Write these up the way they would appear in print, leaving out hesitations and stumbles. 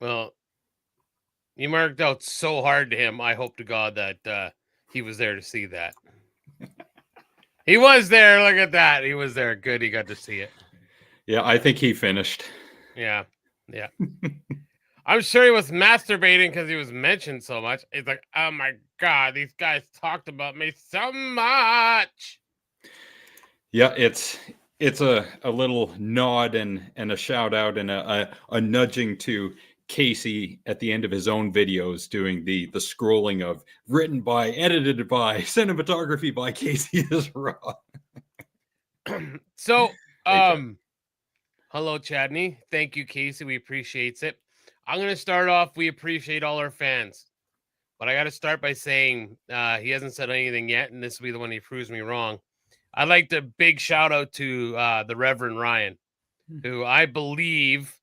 Well, you marked out so hard to him. I hope to God that he was there to see that. He was there. Look at that. He was there. Good. He got to see it. Yeah, I think he finished. Yeah. Yeah. I'm sure he was masturbating because he was mentioned so much. He's like, oh my God, these guys talked about me so much. Yeah, it's a little nod and a shout out and a nudging to Casey at the end of his own videos, doing the scrolling of written by, edited by, cinematography by Casey is Raw. So, Hey, hello, Chadney. Thank you, Casey. We appreciate it. I'm going to start off. We appreciate all our fans. But I got to start by saying he hasn't said anything yet, and this will be the one he proves me wrong. I'd like to big shout out to the Reverend Ryan, who I believe,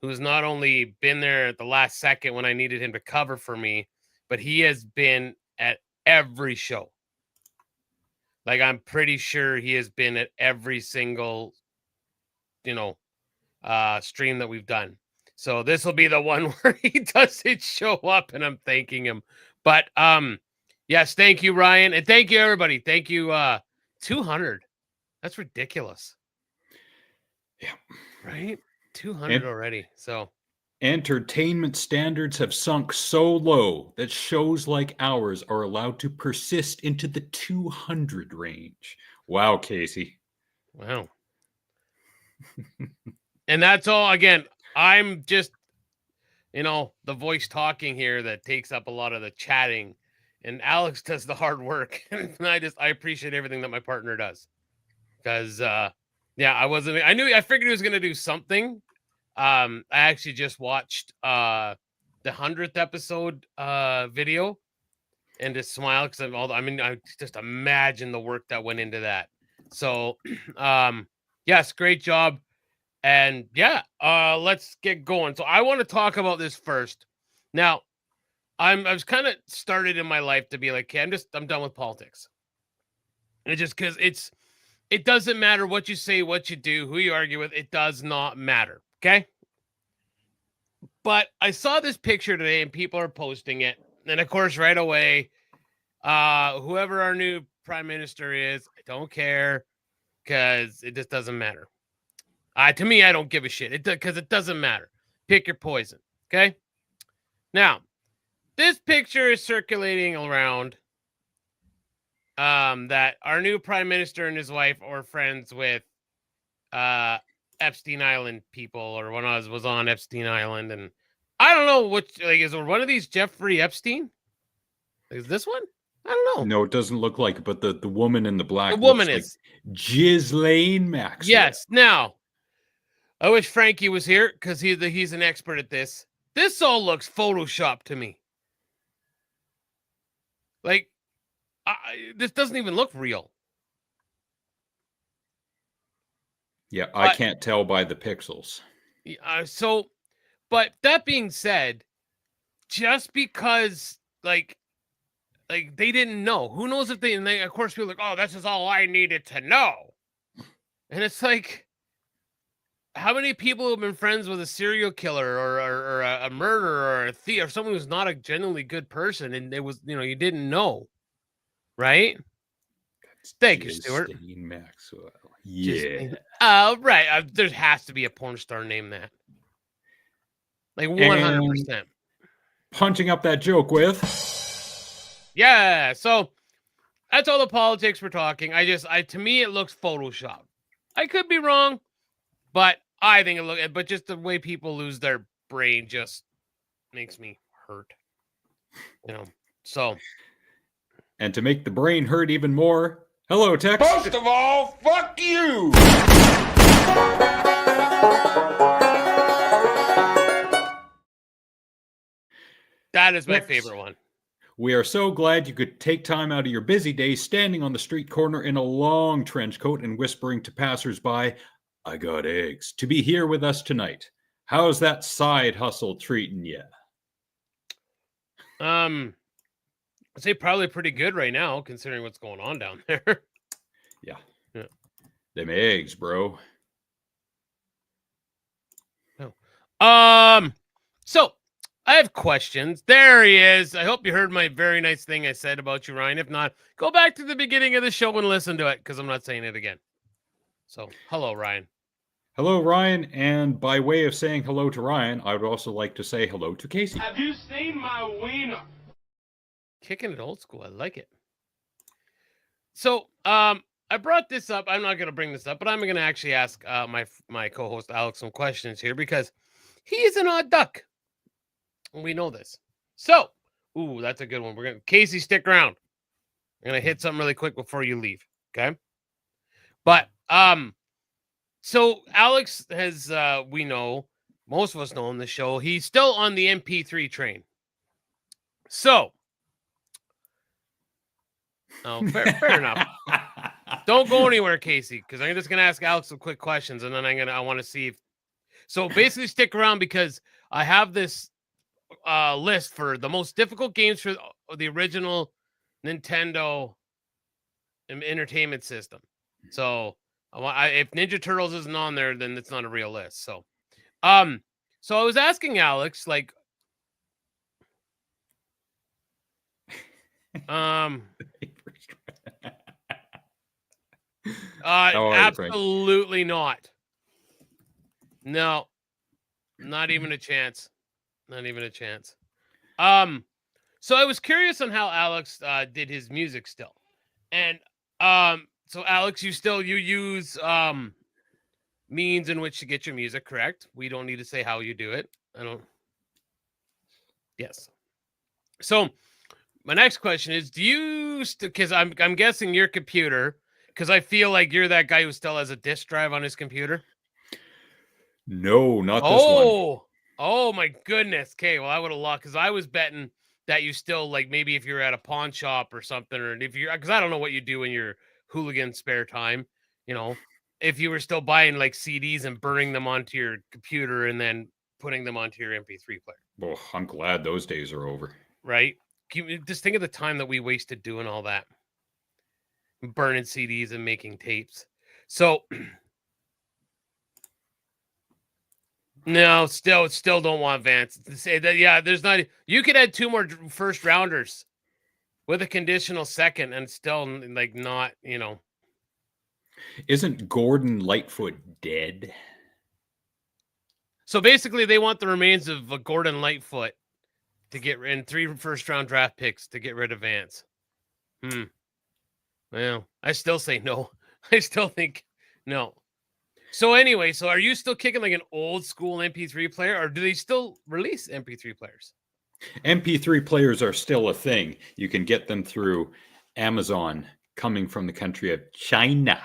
who's not only been there at the last second when I needed him to cover for me, but he has been at every show. Like, I'm pretty sure he has been at every single, stream that we've done. So this will be the one where he doesn't show up, and I'm thanking him. But yes, thank you, Ryan, and thank you, everybody. Thank you, 200. That's ridiculous. Yeah. Right? 200 already. So entertainment standards have sunk so low that shows like ours are allowed to persist into the 200 range. Wow, Casey. wow. And that's all. Again, I'm just, the voice talking here that takes up a lot of the chatting, and Alex does the hard work. And I appreciate everything that my partner does. Because I figured he was going to do something. I actually just watched the 100th episode video and just smile because I just imagine the work that went into that. So yes, great job. And yeah, let's get going. So I want to talk about this first. Now, I was kind of started in my life to be like, okay, I'm done with politics. And just because it doesn't matter what you say, what you do, who you argue with, it does not matter. Okay. But I saw this picture today and people are posting it. And of course, right away, whoever our new prime minister is, I don't care because it just doesn't matter. To me, I don't give a shit because it doesn't matter. Pick your poison. Okay. Now, this picture is circulating around that our new prime minister and his wife are friends with Epstein Island people, or when I was on Epstein Island, and I don't know which, like, is one of these Jeffrey Epstein? Is this one? I don't know. No, it doesn't look like it, but the woman in the black The woman looks is like Ghislaine Maxwell. Yes. Now, I wish Frankie was here because he's an expert at this. This all looks Photoshopped to me. Like, this doesn't even look real. Yeah, I can't tell by the pixels. But that being said, just because like they didn't know, who knows if they of course people are like, oh, this is all I needed to know. And it's like, how many people have been friends with a serial killer or a murderer or a thief or someone who's not a genuinely good person, and it was, you didn't know, right? Thank you, Stuart. Maxwell. Yeah. Right. There has to be a porn star named that. Like 100%. Punching up that joke with. Yeah. So that's all the politics we're talking. To me, it looks Photoshopped. I could be wrong, but I think but just the way people lose their brain just makes me hurt. So. And to make the brain hurt even more, hello, Tex. First of all, fuck you. That is my favorite one. We are so glad you could take time out of your busy day standing on the street corner in a long trench coat and whispering to passersby, I got eggs, to be here with us tonight. How's that side hustle treating you? I'd say probably pretty good right now, considering what's going on down there. Yeah. Them eggs, bro. Oh. So I have questions. There he is. I hope you heard my very nice thing I said about you, Ryan. If not, go back to the beginning of the show and listen to it because I'm not saying it again. So, hello, Ryan. Hello, Ryan. And by way of saying hello to Ryan, I would also like to say hello to Casey. Have you seen my wiener? Kicking it old school. I like it. So, I brought this up. I'm not going to bring this up, but I'm going to actually ask my co-host Alex some questions here because he is an odd duck. We know this. So, ooh, that's a good one. We're going to Casey, stick around. I'm going to hit something really quick before you leave, okay? But so Alex has we know, most of us know on the show, he's still on the MP3 train. So, fair enough. Don't go anywhere, Casey, because I'm just gonna ask Alex some quick questions, and then I want to see if. So basically, stick around because I have this list for the most difficult games for the original Nintendo Entertainment System. So if Ninja Turtles isn't on there, then it's not a real list. So I was asking Alex, like, absolutely not. No, not even a chance. Not even a chance. So I was curious on how Alex did his music still. And so Alex, you use means in which to get your music, correct? We don't need to say how you do it. I don't. Yes. So my next question is, do you because I'm guessing your computer, because I feel like you're that guy who still has a disk drive on his computer. No, not this one. Oh my goodness. Okay, well I would have lost because I was betting that you still, like, maybe if you're at a pawn shop or something, or if you're, because I don't know what you do in your hooligan spare time, you know, if you were still buying like CDs and burning them onto your computer and then putting them onto your MP3 player. Well, I'm glad those days are over. Right? Just think of the time that we wasted doing all that, burning CDs and making tapes. So no, still don't want Vance to say that. Yeah, there's not. You could add 2 more first rounders with a conditional second, and still like not. You know, isn't Gordon Lightfoot dead? So basically, they want the remains of Gordon Lightfoot to get in 3 first-round draft picks to get rid of Vance. Well, I still say no. I still think no. So anyway, so are you still kicking like an old school MP3 player, or do they still release MP3 players? MP3 players are still a thing. You can get them through Amazon, coming from the country of China.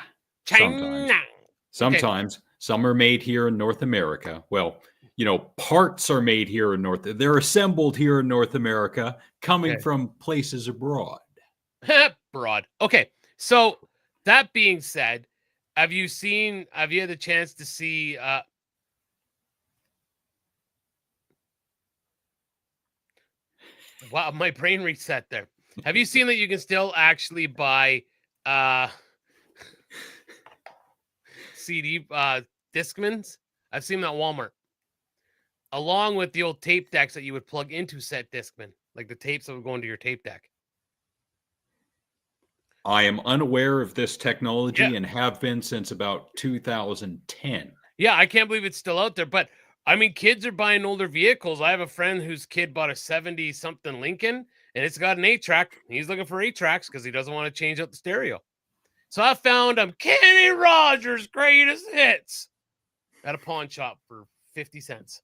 Sometimes. Okay. Some are made here in North America. Well, you know, parts are made here in They're assembled here in North America, coming from places abroad. Broad. Okay. So that being said, have you had a chance to see wow, my brain reset there. Have you seen that you can still actually buy CD Discmans? I've seen them at Walmart, along with the old tape decks that you would plug into set Discman, like the tapes that would go into your tape deck. I am unaware of this technology and have been since about 2010. Yeah, I can't believe it's still out there. But I mean, kids are buying older vehicles. I have a friend whose kid bought a 70-something Lincoln, and it's got an 8-track. He's looking for 8-tracks because he doesn't want to change out the stereo. So I found him Kenny Rogers' greatest hits at a pawn shop for 50 cents.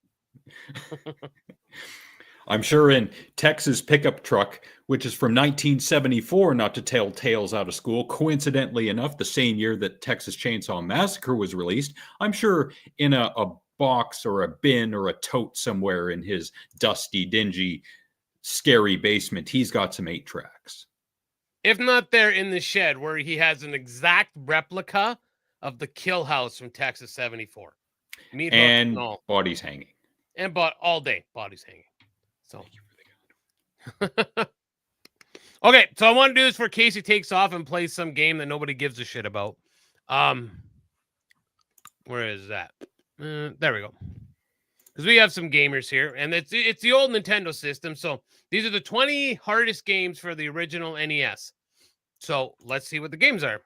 I'm sure in Texas pickup truck, which is from 1974, not to tell tales out of school, coincidentally enough, the same year that Texas Chainsaw Massacre was released, I'm sure in a box or a bin or a tote somewhere in his dusty, dingy, scary basement, he's got some 8-tracks. If not there, in the shed where he has an exact replica of the Kill House from Texas 74. And bodies hanging. And all day, bodies hanging. So, okay, so I want to do this for Casey takes off and plays some game that nobody gives a shit about. Where is that? There we go. because we have some gamers here, and it's the old Nintendo system. So these are the 20 hardest games for the original NES. So let's see what the games are.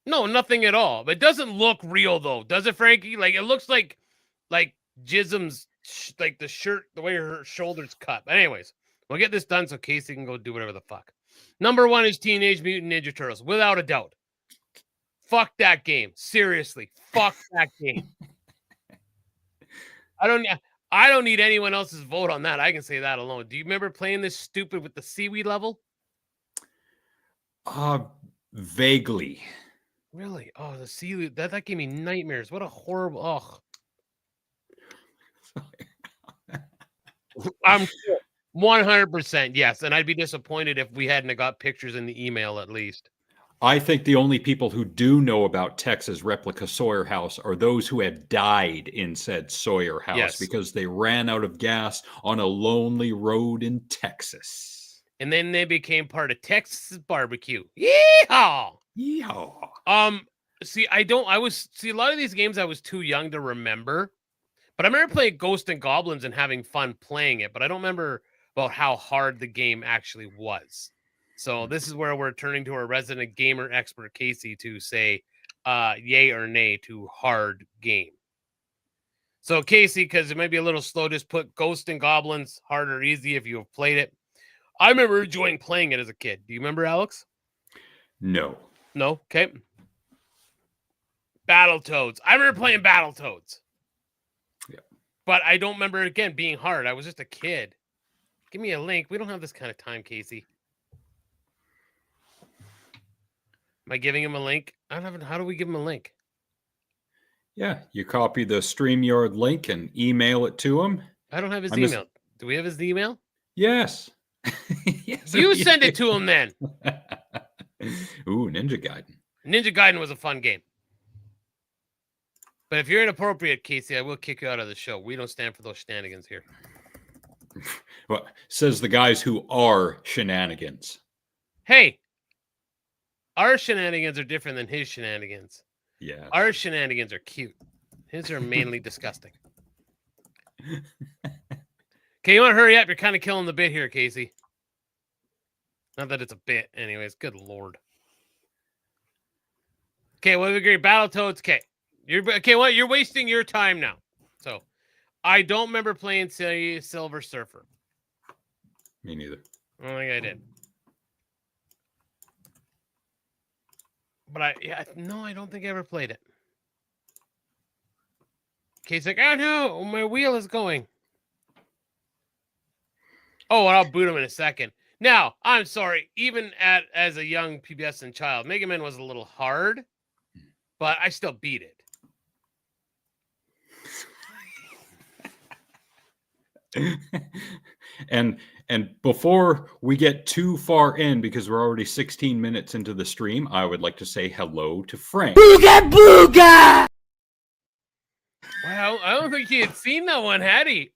No, nothing at all. It doesn't look real though, does it, Frankie? Like it looks like Jism's like the shirt, the way her shoulders cut. But anyways, we'll get this done so Casey can go do whatever the fuck. Number 1 is Teenage Mutant Ninja Turtles, without a doubt. Fuck that game. Seriously, fuck that game. I don't need anyone else's vote on that. I can say that alone. Do you remember playing this stupid with the seaweed level? Vaguely. Really? Oh, the seaweed that gave me nightmares. What a horrible. I'm 100% yes, and I'd be disappointed if we hadn't got pictures in the email at least. I think the only people who do know about Texas replica Sawyer House are those who have died in said Sawyer House because they ran out of gas on a lonely road in Texas. And then they became part of Texas barbecue. Yeehaw! Yeehaw! See, a lot of these games I was too young to remember, but I remember playing Ghosts and Goblins and having fun playing it, but I don't remember about how hard the game actually was. So this is where we're turning to our resident gamer expert, Casey, to say yay or nay to hard game. So Casey, because it might be a little slow, just put Ghosts and Goblins, hard or easy if you have played it. I remember enjoying playing it as a kid. Do you remember, Alex? No. No? Okay. Battletoads. I remember playing Battletoads. Yeah. But I don't remember it again being hard. I was just a kid. Give me a link. We don't have this kind of time, Casey. Am I giving him a link? I don't have. How do we give him a link? Yeah, you copy the StreamYard link and email it to him. I don't have his email. Do we have his email? Yes. Yes, you send it to him then. Ooh, Ninja Gaiden. Ninja Gaiden was a fun game. But if you're inappropriate, Casey, I will kick you out of the show. We don't stand for those shenanigans here. Well, says the guys who are shenanigans. Hey, our shenanigans are different than his shenanigans. Yeah. Our shenanigans are cute. His are mainly disgusting. Okay, you want to hurry up? You're kind of killing the bit here, Casey. Not that it's a bit. Anyways, good Lord. Okay, well, we agree. Battletoads, okay. You're wasting your time now. So, I don't remember playing Silver Surfer. Me neither. I don't think I did. But I don't think I ever played it. Casey's like, oh no, my wheel is going. Oh, and I'll boot him in a second. Now, I'm sorry, even as a young PBS child, Mega Man was a little hard, but I still beat it. And before we get too far in, because we're already 16 minutes into the stream, I would like to say hello to Frank. Booga booga! Well, I don't think he had seen that one, had he?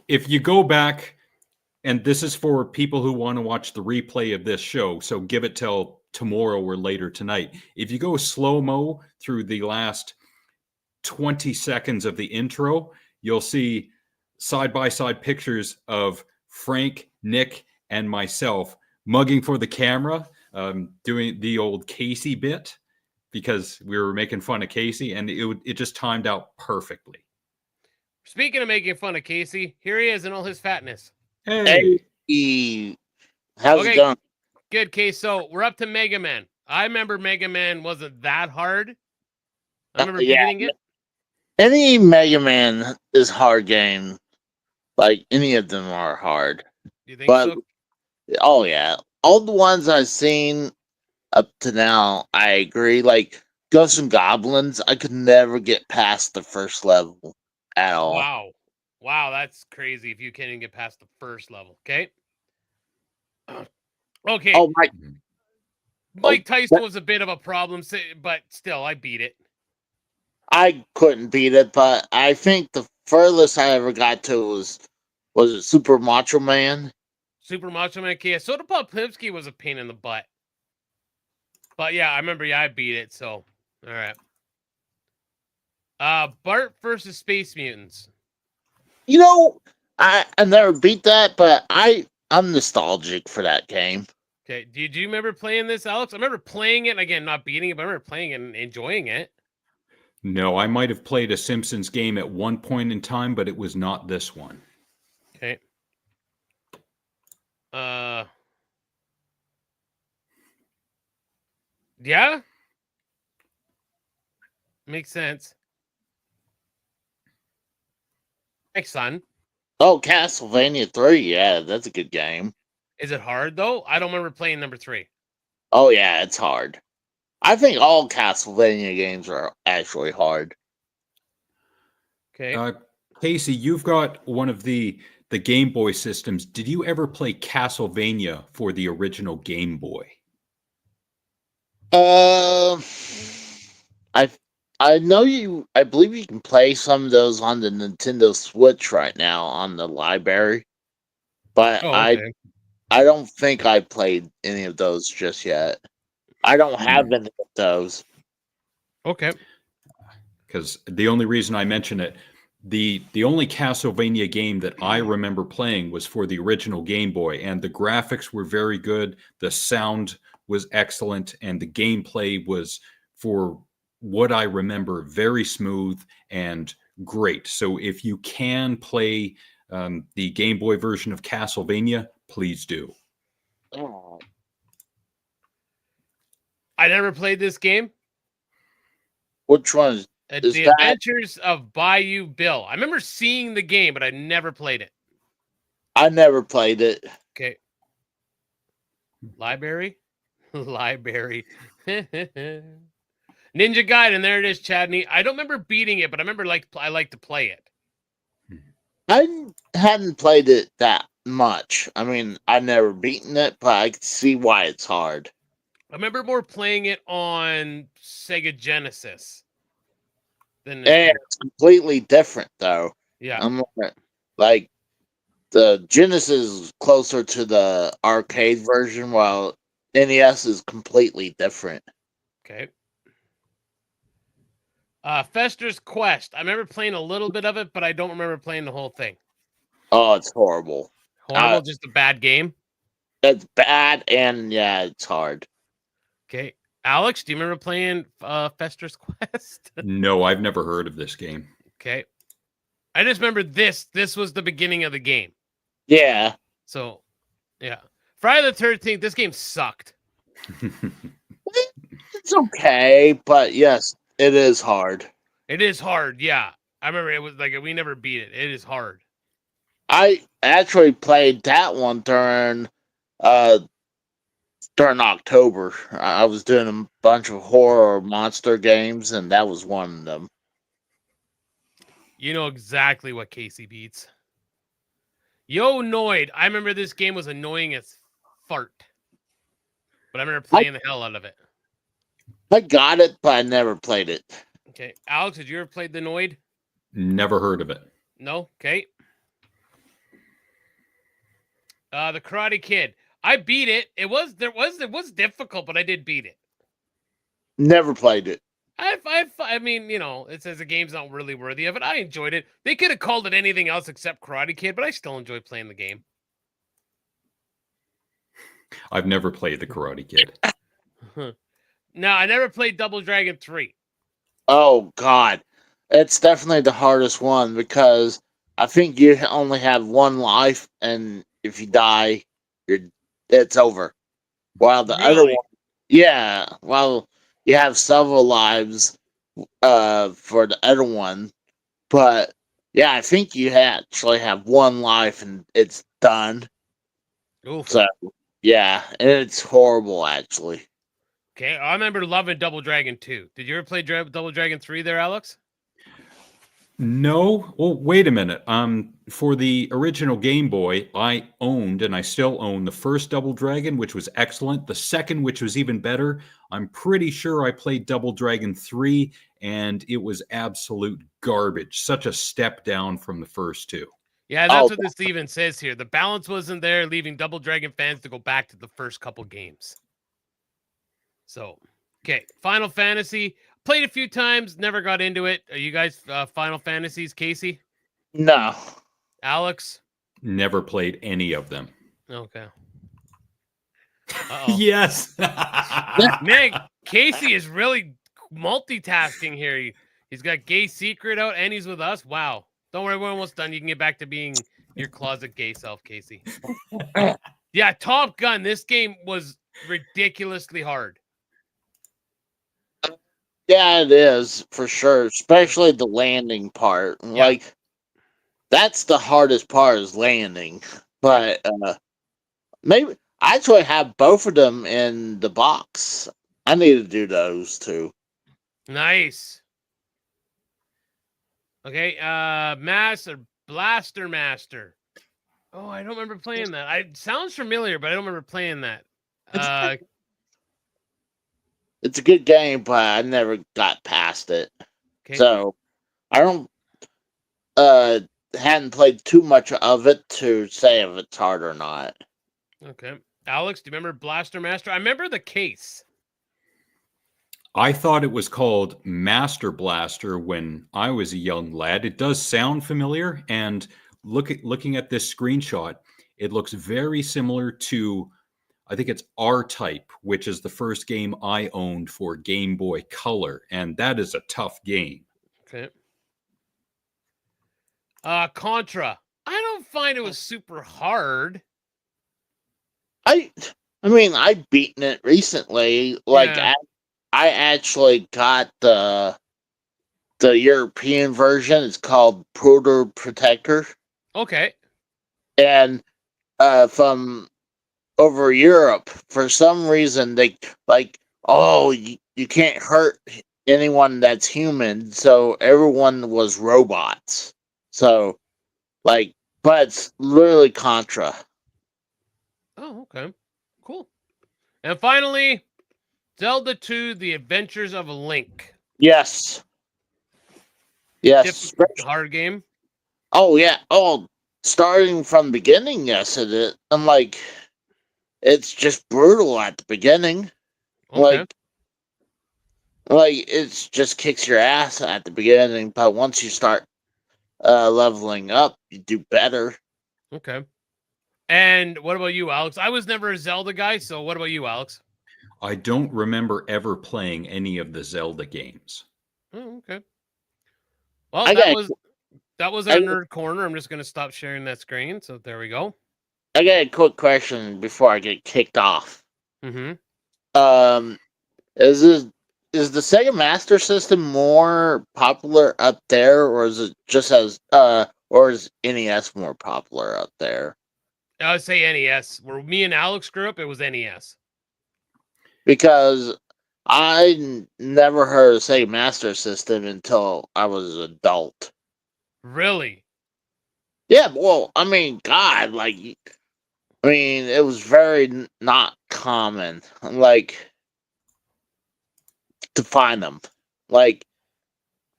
If you go back, and this is for people who want to watch the replay of this show, so give it till tomorrow or later tonight. If you go slow-mo through the last 20 seconds of the intro, you'll see side-by-side pictures of Frank, Nick, and myself mugging for the camera, doing the old Casey bit, because we were making fun of Casey, and it just timed out perfectly. Speaking of making fun of Casey, here he is in all his fatness. Hey. How's it going? Good, Casey. So we're up to Mega Man. I remember Mega Man wasn't that hard. I remember beating it. Any Mega Man is hard game. Like, any of them are hard. You think so? Oh, yeah. All the ones I've seen up to now, I agree. Like, Ghosts and Goblins, I could never get past the first level at all. Wow, that's crazy if you can't even get past the first level. Okay. Okay. Oh, Mike Tyson was a bit of a problem, but still, I beat it. I couldn't beat it, but I think the furthest I ever got to was it Super Macho Man? Super Macho Man. Okay, Soda Pop Pimsky was a pain in the butt. But yeah, I remember. Yeah, I beat it. So all right. Bart versus Space Mutants. You know, I never beat that, but I'm nostalgic for that game. Okay. Do you remember playing this, Alex? I remember playing it again, not beating it, but I remember playing it and enjoying it. No, I might have played a Simpsons game at one point in time, but it was not this one. Okay. Yeah. Makes sense. Thanks, son. Oh, Castlevania 3, yeah, that's a good game. Is it hard though? I don't remember playing number 3. Oh yeah, it's hard. I think all Castlevania games are actually hard. Okay. Casey, you've got one of the Game Boy systems. Did you ever play Castlevania for the original Game Boy? I I know you. I believe you can play some of those on the Nintendo Switch right now on the library, but Oh, okay. I don't think I played any of those just yet. I don't have any of those. Okay. Because the only reason I mention it, the only Castlevania game that I remember playing was for the original Game Boy, and the graphics were very good, the sound was excellent, and the gameplay was, for what I remember, very smooth and great. So if you can play the Game Boy version of Castlevania, please do. Oh, I never played this game. which one is The that? Adventures of Bayou Bill. I remember seeing the game, but I never played it. I never played it. Okay. Library? Library. Ninja Gaiden, there it is, Chadney. I don't remember beating it, but I remember I like to play it. I hadn't played it that much. I mean, I've never beaten it, but I can see why it's hard. I remember more playing it on Sega Genesis than And it's completely different, though. yeah. Like the Genesis is closer to the arcade version, while NES is completely different. Okay. Fester's Quest. I remember playing a little bit of it, but I don't remember playing the whole thing. Oh, it's horrible. Horrible, just a bad game. It's bad, and yeah, it's hard. Okay. Alex, do you remember playing Fester's Quest? No, I've never heard of this game. Okay. I just remember this. This was the beginning of the game. Yeah. So, yeah. Friday the 13th, this game sucked. It's okay, but yes, it is hard. It is hard, yeah. I remember it was like we never beat it. It is hard. I actually played that one during October. I was doing a bunch of horror monster games, and that was one of them. You know exactly what Casey beats. Yo, Noid. I remember this game was annoying as fart. But I remember playing the hell out of it. I got it, but I never played it. Okay. Alex, did you ever play the Noid? Never heard of it. No? Okay. The Karate Kid. I beat it. It was difficult, but I did beat it. Never played it. I mean, you know, it says the game's not really worthy of it. I enjoyed it. They could have called it anything else except Karate Kid, but I still enjoy playing the game. I've never played the Karate Kid. No, I never played Double Dragon 3. Oh God, it's definitely the hardest one because I think you only have one life, and if you die, it's over. While the other one, yeah, while you have several lives, for the other one, but yeah, I think you actually have one life and it's done. Oof. So yeah, and it's horrible actually. Okay, I remember loving Double Dragon 2. Did you ever play Double Dragon 3 there, Alex? No. Well, wait a minute. For the original Game Boy, I owned and I still own the first Double Dragon, which was excellent. The second, which was even better. I'm pretty sure I played Double Dragon 3, and it was absolute garbage. Such a step down from the first two. Yeah, that's what this even says here. The balance wasn't there, leaving Double Dragon fans to go back to the first couple games. So, okay, Final Fantasy. Played a few times, never got into it. Are you guys Final Fantasies, Casey? No. Alex? Never played any of them. Okay. Uh-oh. Yes. Man, Casey is really multitasking here. He's got Gay Secret out and he's with us. Wow. Don't worry, we're almost done. You can get back to being your closet gay self, Casey. Yeah, Top Gun. This game was ridiculously hard. Yeah, it is for sure, especially the landing part. Yeah. Like, that's the hardest part is landing. But maybe I actually have both of them in the box. I need to do those too. Nice. Okay, Blaster Master. Oh, I don't remember playing that. It sounds familiar, but I don't remember playing that. It's a good game, but I never got past it. Okay. So I don't hadn't played too much of it to say if it's hard or not. Okay. Alex, do you remember Blaster Master? I remember the case. I thought it was called Master Blaster when I was a young lad. It does sound familiar, and looking at this screenshot, it looks very similar to, I think it's R-Type, which is the first game I owned for Game Boy Color, and that is a tough game. Okay. Contra. I don't find it was super hard. I mean, I've beaten it recently. Like, Yeah. I actually got the European version. It's called Proto Protector, Okay. and from over Europe, for some reason they like, oh, you can't hurt anyone that's human, so everyone was robots. So, like, but it's literally Contra. Oh, okay. Cool. And finally, Zelda 2, The Adventures of Link. Yes. Yes. Hard game. Oh yeah. Oh, starting from the beginning, yes, it is. And like, it's just brutal at the beginning. Okay. Like it just kicks your ass at the beginning, but once you start leveling up, you do better. Okay. And what about you, Alex? I was never a Zelda guy, so what about you, Alex? I don't remember ever playing any of the Zelda games. Oh, okay. Well, that was our nerd corner. I'm just going to stop sharing that screen. So there we go. I got a quick question before I get kicked off. Mm-hmm. Is the Sega Master System more popular up there, or is it just or is NES more popular up there? I would say NES. Where me and Alex grew up, it was NES. Because I never heard of Sega Master System until I was an adult. Really? Yeah, well, I mean, God, like, I mean, it was very not common, like, to find them. Like,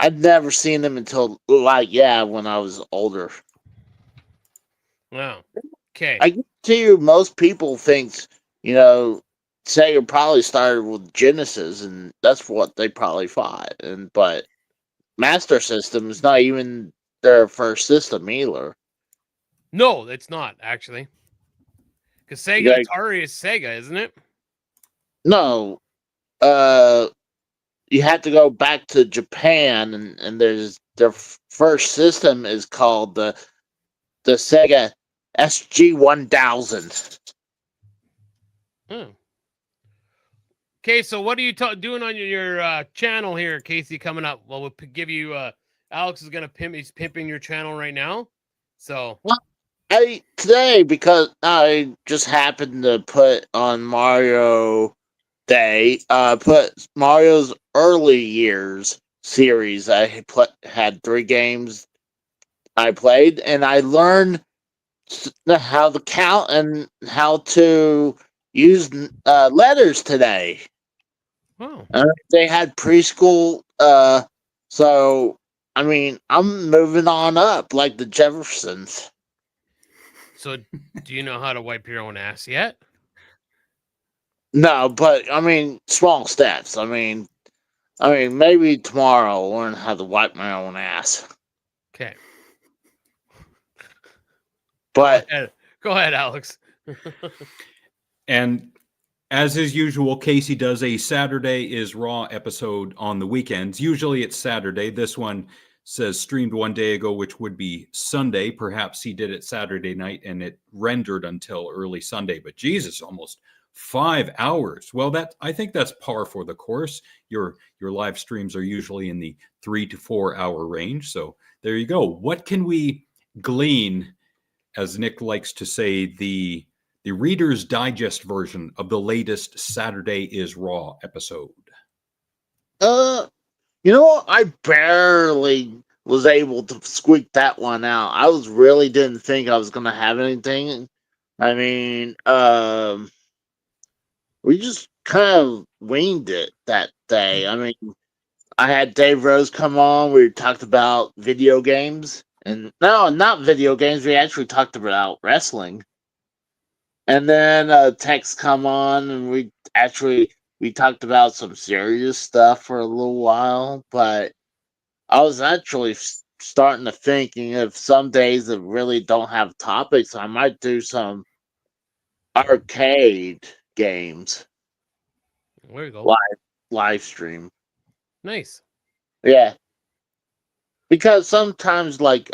I'd never seen them until, like, yeah, when I was older. Wow. Okay. I guarantee you, most people think, you know, Sega probably started with Genesis, and that's what they probably thought. But Master System is not even their first system either. No, it's not actually. Because Sega Atari is Sega, isn't it? No, you have to go back to Japan, and there's their first system is called the Sega SG-1000. Hmm. Okay, so what are you doing on your channel here, Casey? Coming up, well, we'll give you. Alex is gonna pimp. He's pimping your channel right now. So Today, because I just happened to put on Mario Day, put Mario's early years series. I had 3 games I played, and I learned how to count and how to use letters today. wow. They had preschool, so I mean, I'm moving on up like the Jeffersons. So, do you know how to wipe your own ass yet? No, but I mean, small steps. I mean, maybe tomorrow I'll learn how to wipe my own ass. Okay. But Go ahead, Alex. And as is usual, Casey does a Saturday is Raw episode on the weekends. Usually it's Saturday. This one says streamed one day ago, which would be Sunday. Perhaps he did it Saturday night and it rendered until early Sunday. But Jesus, almost 5 hours. Well, I think that's par for the course. Your live streams are usually in the 3 to 4 hour range. So there you go. What can we glean, as Nick likes to say, the Reader's Digest version of the latest Saturday is Raw episode? you know what? I barely was able to squeak that one out. I really didn't think I was gonna have anything. I mean, we just kind of winged it that day. I mean, I had Dave Rose come on. We talked about video games, and no, not video games. We actually talked about wrestling. And then Tex come on, and we talked about some serious stuff for a little while. But I was actually starting to thinking if some days that really don't have topics, I might do some arcade games There you go. live stream. Nice. Yeah, because sometimes like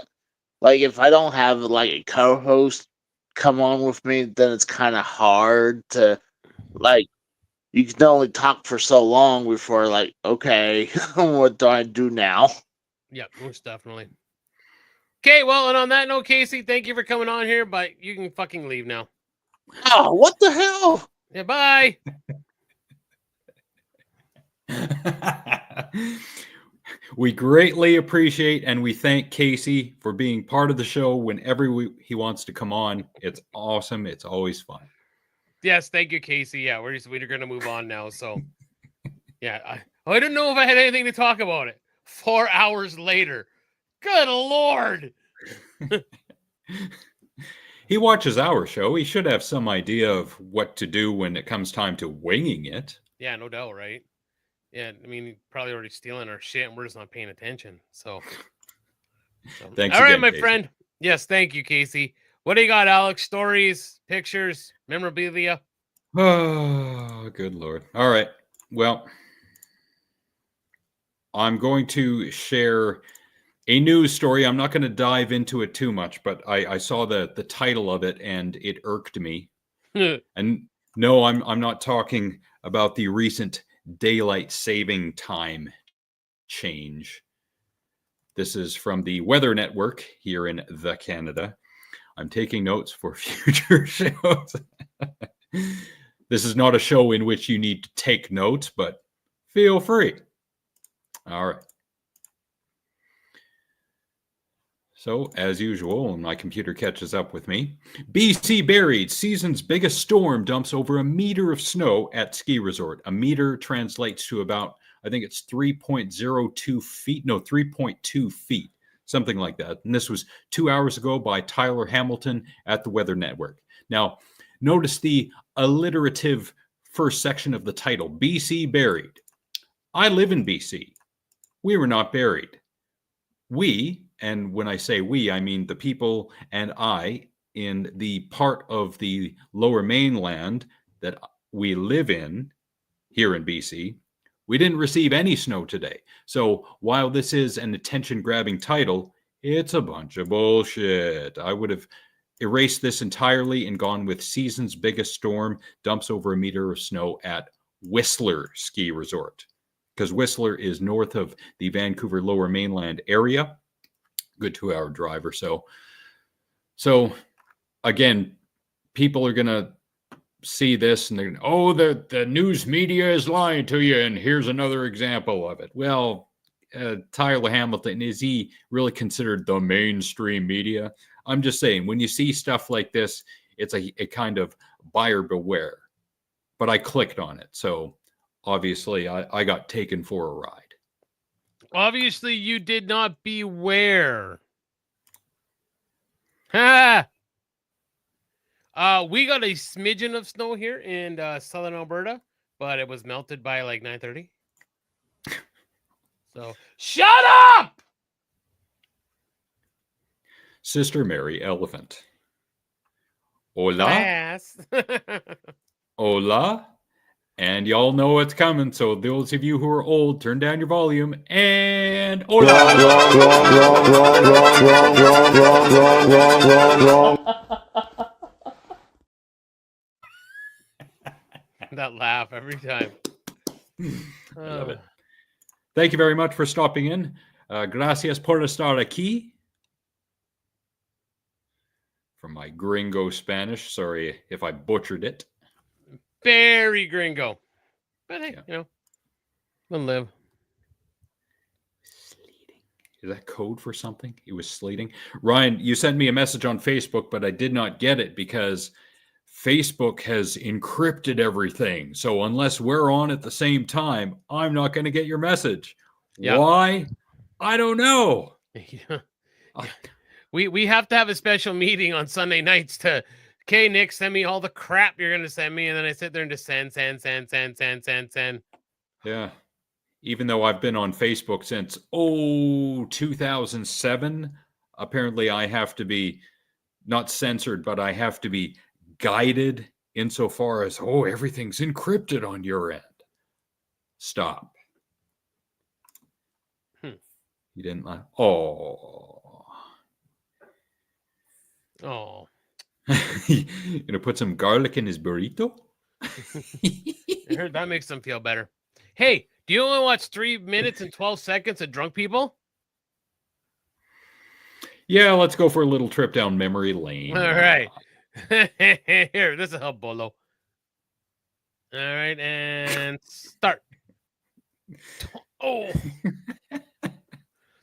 if I don't have like a co-host come on with me, then it's kind of hard to like. You can only talk for so long before like, okay, what do I do now? Yeah, most definitely. Okay, well, and on that note, Casey, thank you for coming on here, but you can fucking leave now. Oh, what the hell? Yeah, bye. We greatly appreciate and we thank Casey for being part of the show whenever he wants to come on. It's awesome. It's always fun. Yes, thank you, Casey. Yeah, we're going to move on now. So, yeah, I didn't know if I had anything to talk about it. 4 hours later. Good Lord. He watches our show. He should have some idea of what to do when it comes time to winging it. Yeah, no doubt, right? Yeah, I mean, probably already stealing our shit and we're just not paying attention. So Thanks all right, again, my Casey. friend. Yes, thank you, Casey. What do you got, Alex? Stories, pictures, memorabilia? Oh, good Lord. All right. Well, I'm going to share a news story. I'm not going to dive into it too much, but I saw the title of it and it irked me. And no, I'm not talking about the recent daylight saving time change. This is from the Weather Network here in Canada. I'm taking notes for future shows. This is not a show in which you need to take notes, but feel free. All right. So, as usual, when my computer catches up with me, BC buried. Season's biggest storm dumps over a meter of snow at ski resort. A meter translates to about, I think it's 3.02 feet. No, 3.2 feet, something like that. And this was 2 hours ago by Tyler Hamilton at the Weather Network. Now, notice the alliterative first section of the title, BC buried. I live in BC. We were not buried. We, and when I say we, I mean the people and I in the part of the lower mainland that we live in here in BC, we didn't receive any snow today. So while this is an attention-grabbing title, it's a bunch of bullshit. I would have erased this entirely and gone with season's biggest storm dumps over a meter of snow at Whistler Ski Resort, because Whistler is north of the Vancouver Lower Mainland area. Good 2-hour drive or so. So again, people are going to see this and they're going, oh, the news media is lying to you. And here's another example of it. Well, Tyler Hamilton, is he really considered the mainstream media? I'm just saying, when you see stuff like this, it's a kind of buyer beware. But I clicked on it. So obviously I got taken for a ride. Obviously, you did not beware. Ha! We got a smidgen of snow here in southern Alberta, but it was melted by like 9:30. So shut up! Sister Mary Elephant. Hola, Class. hola. And y'all know what's coming. So those of you who are old, turn down your volume and That laugh every time. I love it. Thank you very much for stopping in. Gracias por estar aquí. From my gringo Spanish. Sorry if I butchered it. Very gringo. But hey, we'll live. Sleeting. Is that code for something? It was sleeting. Ryan, you sent me a message on Facebook, but I did not get it because Facebook has encrypted everything. So unless we're on at the same time, I'm not going to get your message. Yeah. Why? I don't know. Yeah. We have to have a special meeting on Sunday nights to, okay, Nick, send me all the crap you're going to send me. And then I sit there and just send. Yeah. Even though I've been on Facebook since, 2007, apparently I have to be not censored, but I have to be guided insofar as, everything's encrypted on your end. Stop. You didn't laugh. Oh. You gonna put some garlic in his burrito? I heard that makes them feel better. Hey, do you only watch 3 minutes and 12 seconds of drunk people? Yeah, let's go for a little trip down memory lane. All right. Here, this will help, Bolo. All right, and start. Oh.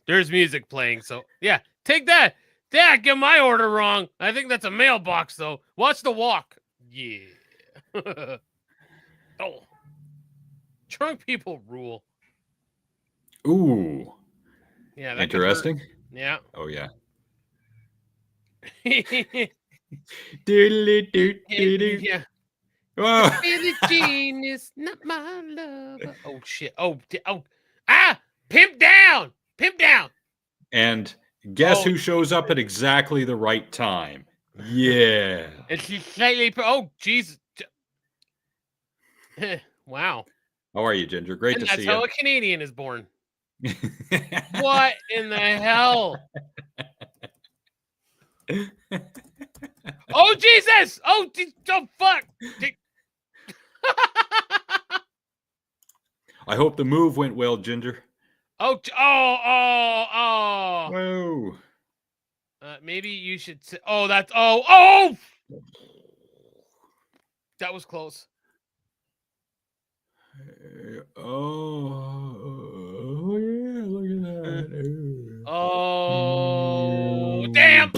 There's music playing, so yeah, take that. Dad, get my order wrong. I think that's a mailbox, though. Watch the walk. Yeah. Oh. Drunk people rule. Ooh. Yeah, that interesting. Yeah. Oh, yeah. Yeah. Oh. Billie Jean is not my lover. Oh, shit. Oh. Ah! Pimp down! Pimp down! And guess who shows up at exactly the right time? Yeah. And she's slightly... Oh, Jesus. Wow. How are you, Ginger? Great to see you. That's how a Canadian is born. What in the hell? Oh, Jesus! Oh, fuck! I hope the move went well, Ginger. Oh! Whoa. Maybe you should say... Oh, that's... Oh! That was close. Oh, yeah, look at that. Oh, damn!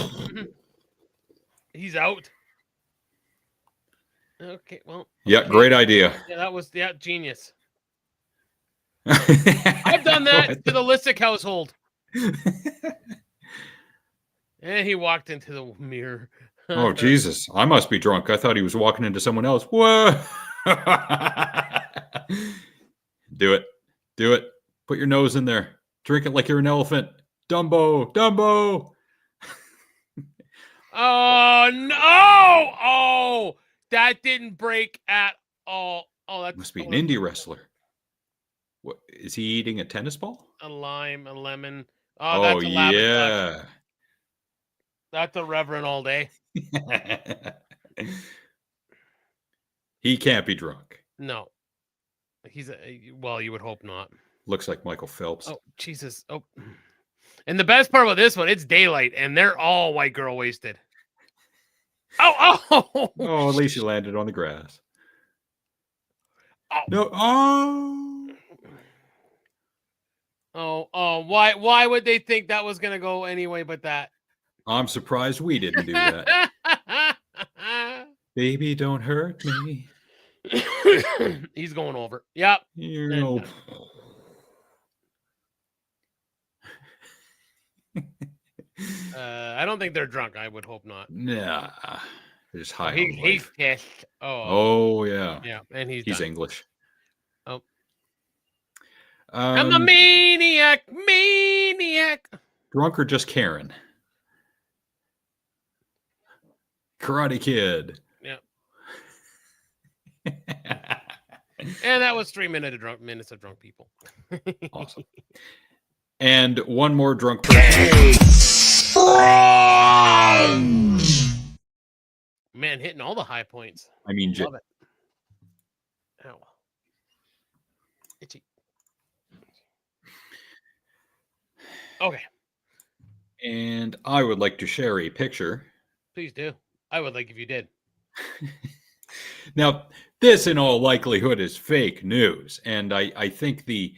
He's out. Okay, well. Yeah, great idea. Yeah, that was genius. I've done that to the Lissick household. And he walked into the mirror. Oh, Jesus. I must be drunk. I thought he was walking into someone else. Whoa. Do it. Do it. Put your nose in there. Drink it like you're an elephant. Dumbo. Dumbo. Oh, no. Oh, that didn't break at all. Oh, that must be an indie wrestler. What is he eating? A tennis ball? A lime, a lemon. Oh, that's a yeah. That's a reverend all day. He can't be drunk. No. He's well, you would hope not. Looks like Michael Phelps. Oh, Jesus. Oh. And the best part about this one, it's daylight and they're all white girl wasted. Oh, at least you landed on the grass. Oh. No. Why would they think that was gonna go anyway but that? I'm surprised we didn't do that. Baby, don't hurt me. He's going over. Yep. I don't think they're drunk. I would hope not. Nah. They're just high on He's life. pissed. Oh yeah, yeah, and he's he's done. English. Oh, I'm a maniac. Drunk or just Karen? Karate Kid. Yeah. And that was 3 minutes of drunk people. Awesome. And one more drunk person. Man, hitting all the high points. I mean, Love it. Ow. Itchy. Okay. And I would like to share a picture. Please do. I would like if you did. Now, this in all likelihood is fake news. And I think the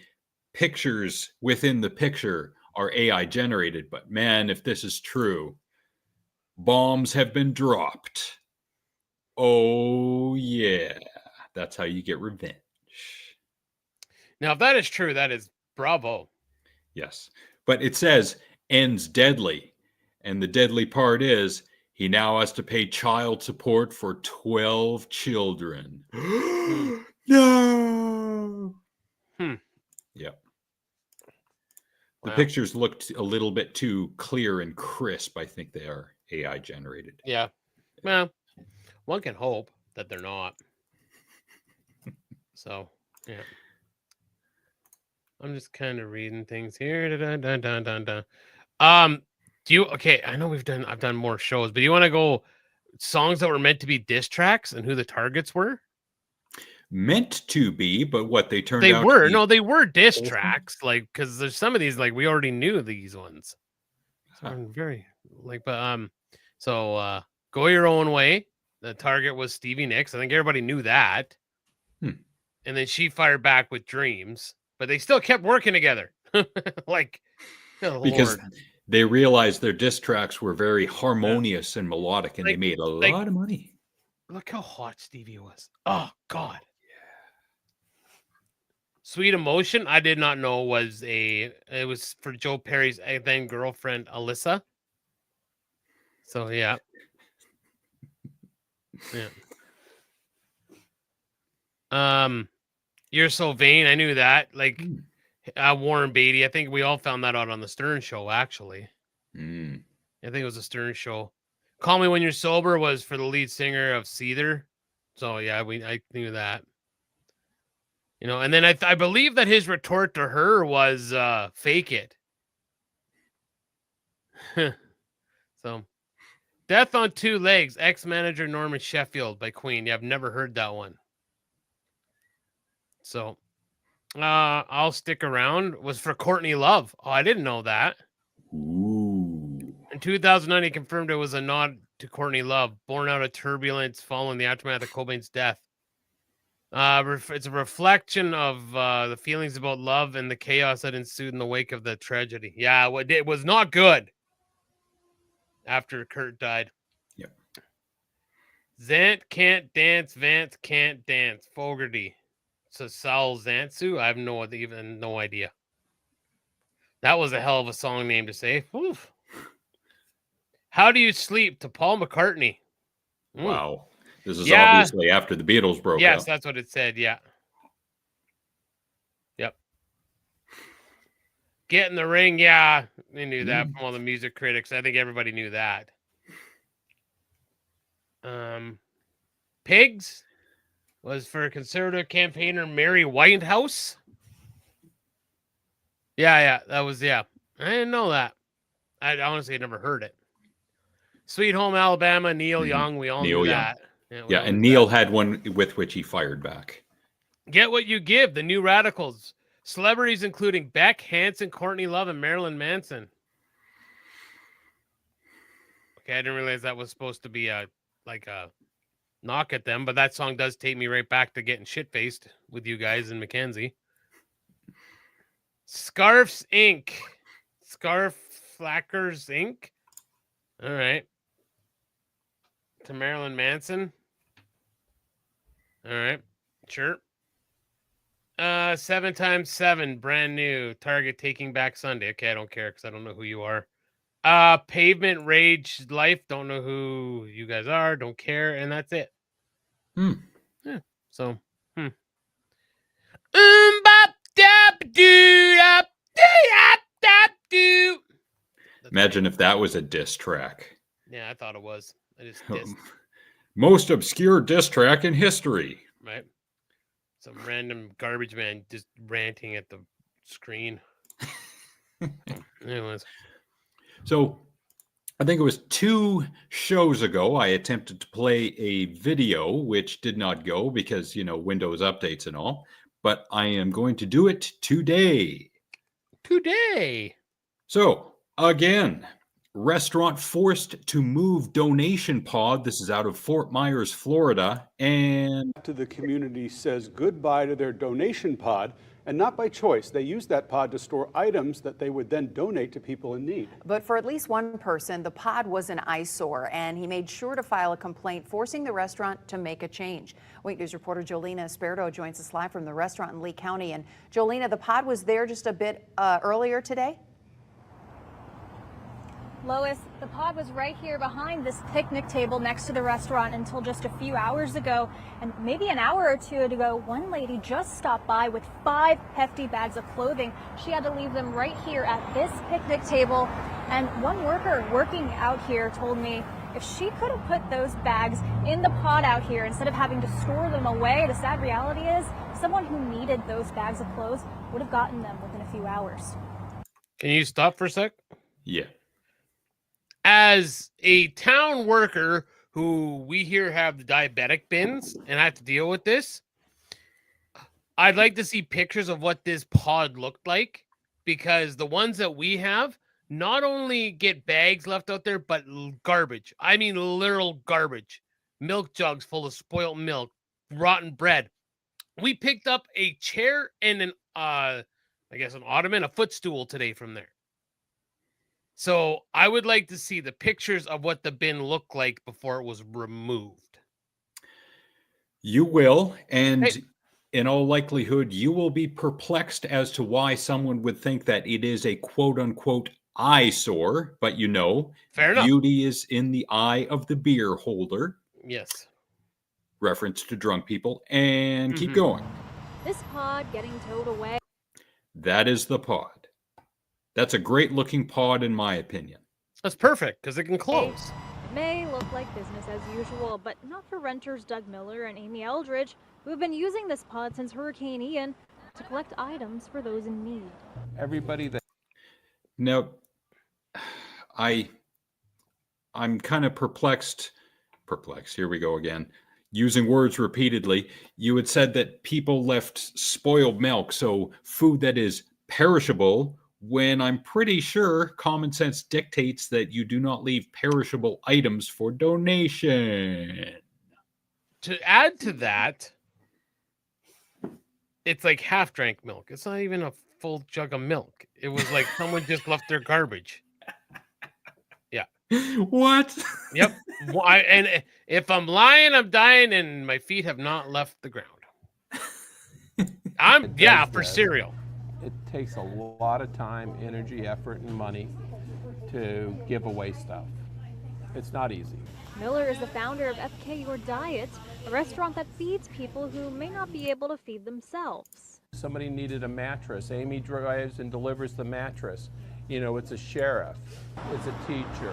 pictures within the picture are AI generated. But man, if this is true, bombs have been dropped. Oh, yeah. That's how you get revenge. Now, if that is true, that is bravo. Yes. But it says ends deadly. And the deadly part is he now has to pay child support for 12 children. No. Yep. The pictures looked a little bit too clear and crisp. I think they are AI generated. Yeah. Well, one can hope that they're not. So, yeah. I'm just kind of reading things here. Do you okay? I know I've done more shows, but do you want to go songs that were meant to be diss tracks and who the targets were? Meant to be, but what they turned They out were. to be No, they were diss wholesome? tracks, like because there's some of these like we already knew these ones. So Huh. I'm very like, but so Go Your Own Way. The target was Stevie Nicks. I think everybody knew that. And then she fired back with Dreams, but they still kept working together. Like, oh, because Lord. they realized their diss tracks were very harmonious and melodic, and they Like- made a like- lot of money. Look how hot Stevie was. Oh God. Sweet Emotion, I did not know it was for Joe Perry's then girlfriend Alyssa. So yeah. You're So Vain, I knew that. Like Warren Beatty, I think we all found that out on the Stern Show, actually. I think it was a Stern Show. Call Me When You're Sober was for the lead singer of Seether. So yeah, I knew that. You know, and then I believe that his retort to her was fake it. So Death on Two Legs, ex-manager Norman Sheffield by Queen. Yeah, I've never heard that one. So I'll Stick Around was for Courtney Love. Oh, I didn't know that. Ooh. In 2009, he confirmed it was a nod to Courtney Love, born out of turbulence following the aftermath of Cobain's death. It's a reflection of the feelings about love and the chaos that ensued in the wake of the tragedy. Yeah, it was not good after Kurt died. Yep. Zant Can't Dance, Vance Can't Dance, Fogarty. So Sal Zantsu? I have no idea. That was a hell of a song name to say. Oof. How Do You Sleep to Paul McCartney. Wow. This is obviously after the Beatles broke Yes, up. that's what it said. Yeah. Yep. Get in the Ring. Yeah. They knew that from all the music critics. I think everybody knew that. Pigs was for conservative campaigner Mary Whitehouse. Yeah. That was, I didn't know that. I honestly had never heard it. Sweet Home Alabama, Neil Young. We all knew that. Yeah, and Neil had one with which he fired back. Get What You Give, The New Radicals. Celebrities including Beck, Hanson, Courtney Love, and Marilyn Manson. Okay, I didn't realize that was supposed to be a knock at them, but that song does take me right back to getting shit-faced with you guys and Mackenzie. Scarfs Inc. Scarf Flackers Inc. All right. To Marilyn Manson. All right. Sure. 7x7, brand new. Target Taking Back Sunday. Okay, I don't care because I don't know who you are. Pavement Rage Life. Don't know who you guys are. Don't care, and that's it. Hmm. Yeah. So. Bop dap doo dap dap dap doo. Imagine if that was a diss track. Yeah, I thought it was. I just dissed. Most obscure diss track in history. Right. Some random garbage man just ranting at the screen. Anyways. So I think it was 2 shows ago, I attempted to play a video, which did not go because, Windows updates and all. But I am going to do it today. So, again, restaurant forced to move donation pod. This is out of Fort Myers, Florida. And to the community says goodbye to their donation pod, and not by choice. They use that pod to store items that they would then donate to people in need. But for at least one person, the pod was an eyesore, and he made sure to file a complaint, forcing the restaurant to make a change. Wake News reporter Jolena Esperto joins us live from the restaurant in Lee County. And Jolena, the pod was there just a bit earlier today? Lois, the pod was right here behind this picnic table next to the restaurant until just a few hours ago. And maybe an hour or two ago, one lady just stopped by with 5 hefty bags of clothing. She had to leave them right here at this picnic table. And one worker working out here told me if she could have put those bags in the pod out here instead of having to store them away, the sad reality is someone who needed those bags of clothes would have gotten them within a few hours. Can you stop for a sec? yeah. As a town worker who we here have the diabetic bins and I have to deal with this, I'd like to see pictures of what this pod looked like, because the ones that we have not only get bags left out there, but garbage. I mean, literal garbage. Milk jugs full of spoiled milk, rotten bread. We picked up a chair and an ottoman, a footstool today from there. So I would like to see the pictures of what the bin looked like before it was removed. You will, and in all likelihood, you will be perplexed as to why someone would think that it is a quote-unquote eyesore, but Fair enough. Beauty is in the eye of the beer holder. Yes. Reference to drunk people, and keep going. This pod getting towed away. That is the pod. That's a great looking pod in my opinion. That's perfect because it can close. It may look like business as usual, but not for renters Doug Miller and Amy Eldridge, who have been using this pod since Hurricane Ian to collect items for those in need. Everybody that Now, I'm kind of perplexed. Here we go again. Using words repeatedly. You had said that people left spoiled milk, so food that is perishable, when I'm pretty sure common sense dictates that you do not leave perishable items for donation. To add to that, it's like half drank milk. It's not even a full jug of milk. It was like someone just left their garbage. Yeah. What? Yep. And if I'm lying, I'm dying, and my feet have not left the ground. For cereal. It takes a lot of time, energy, effort, and money to give away stuff. It's not easy. Miller is the founder of FK Your Diet, a restaurant that feeds people who may not be able to feed themselves. Somebody needed a mattress. Amy drives and delivers the mattress. It's a sheriff, it's a teacher,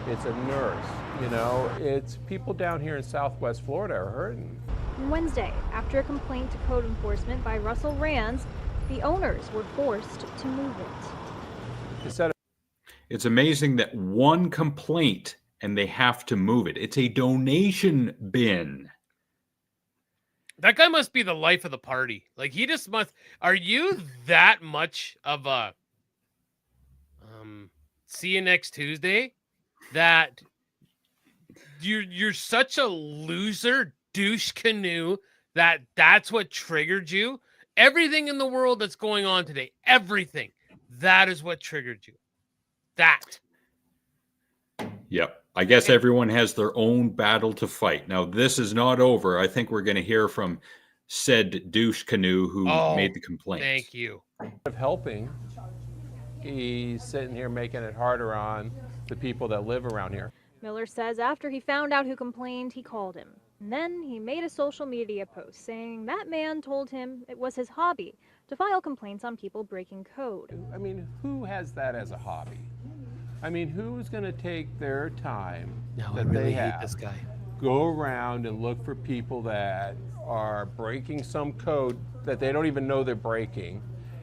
it's a nurse, it's people down here in Southwest Florida are hurting. On Wednesday, after a complaint to code enforcement by Russell Rands, the owners were forced to move it. It's amazing that one complaint and they have to move it. It's a donation bin. That guy must be the life of the party. Like, he just must. Are you that much of a see you next Tuesday that you're such a loser douche canoe that's what triggered you? Everything in the world that's going on today, everything, that is what triggered you. That. Yep. I guess everyone has their own battle to fight. Now, this is not over. I think we're going to hear from said douche canoe who made the complaint. Thank you. Of helping, he's sitting here making it harder on the people that live around here. Miller says after he found out who complained, he called him. And then he made a social media post saying that man told him it was his hobby to file complaints on people breaking code. I mean, who has that as a hobby? I mean, who's going to take their time that they have, this guy. go around and look for people that are breaking some code that they don't even know they're breaking,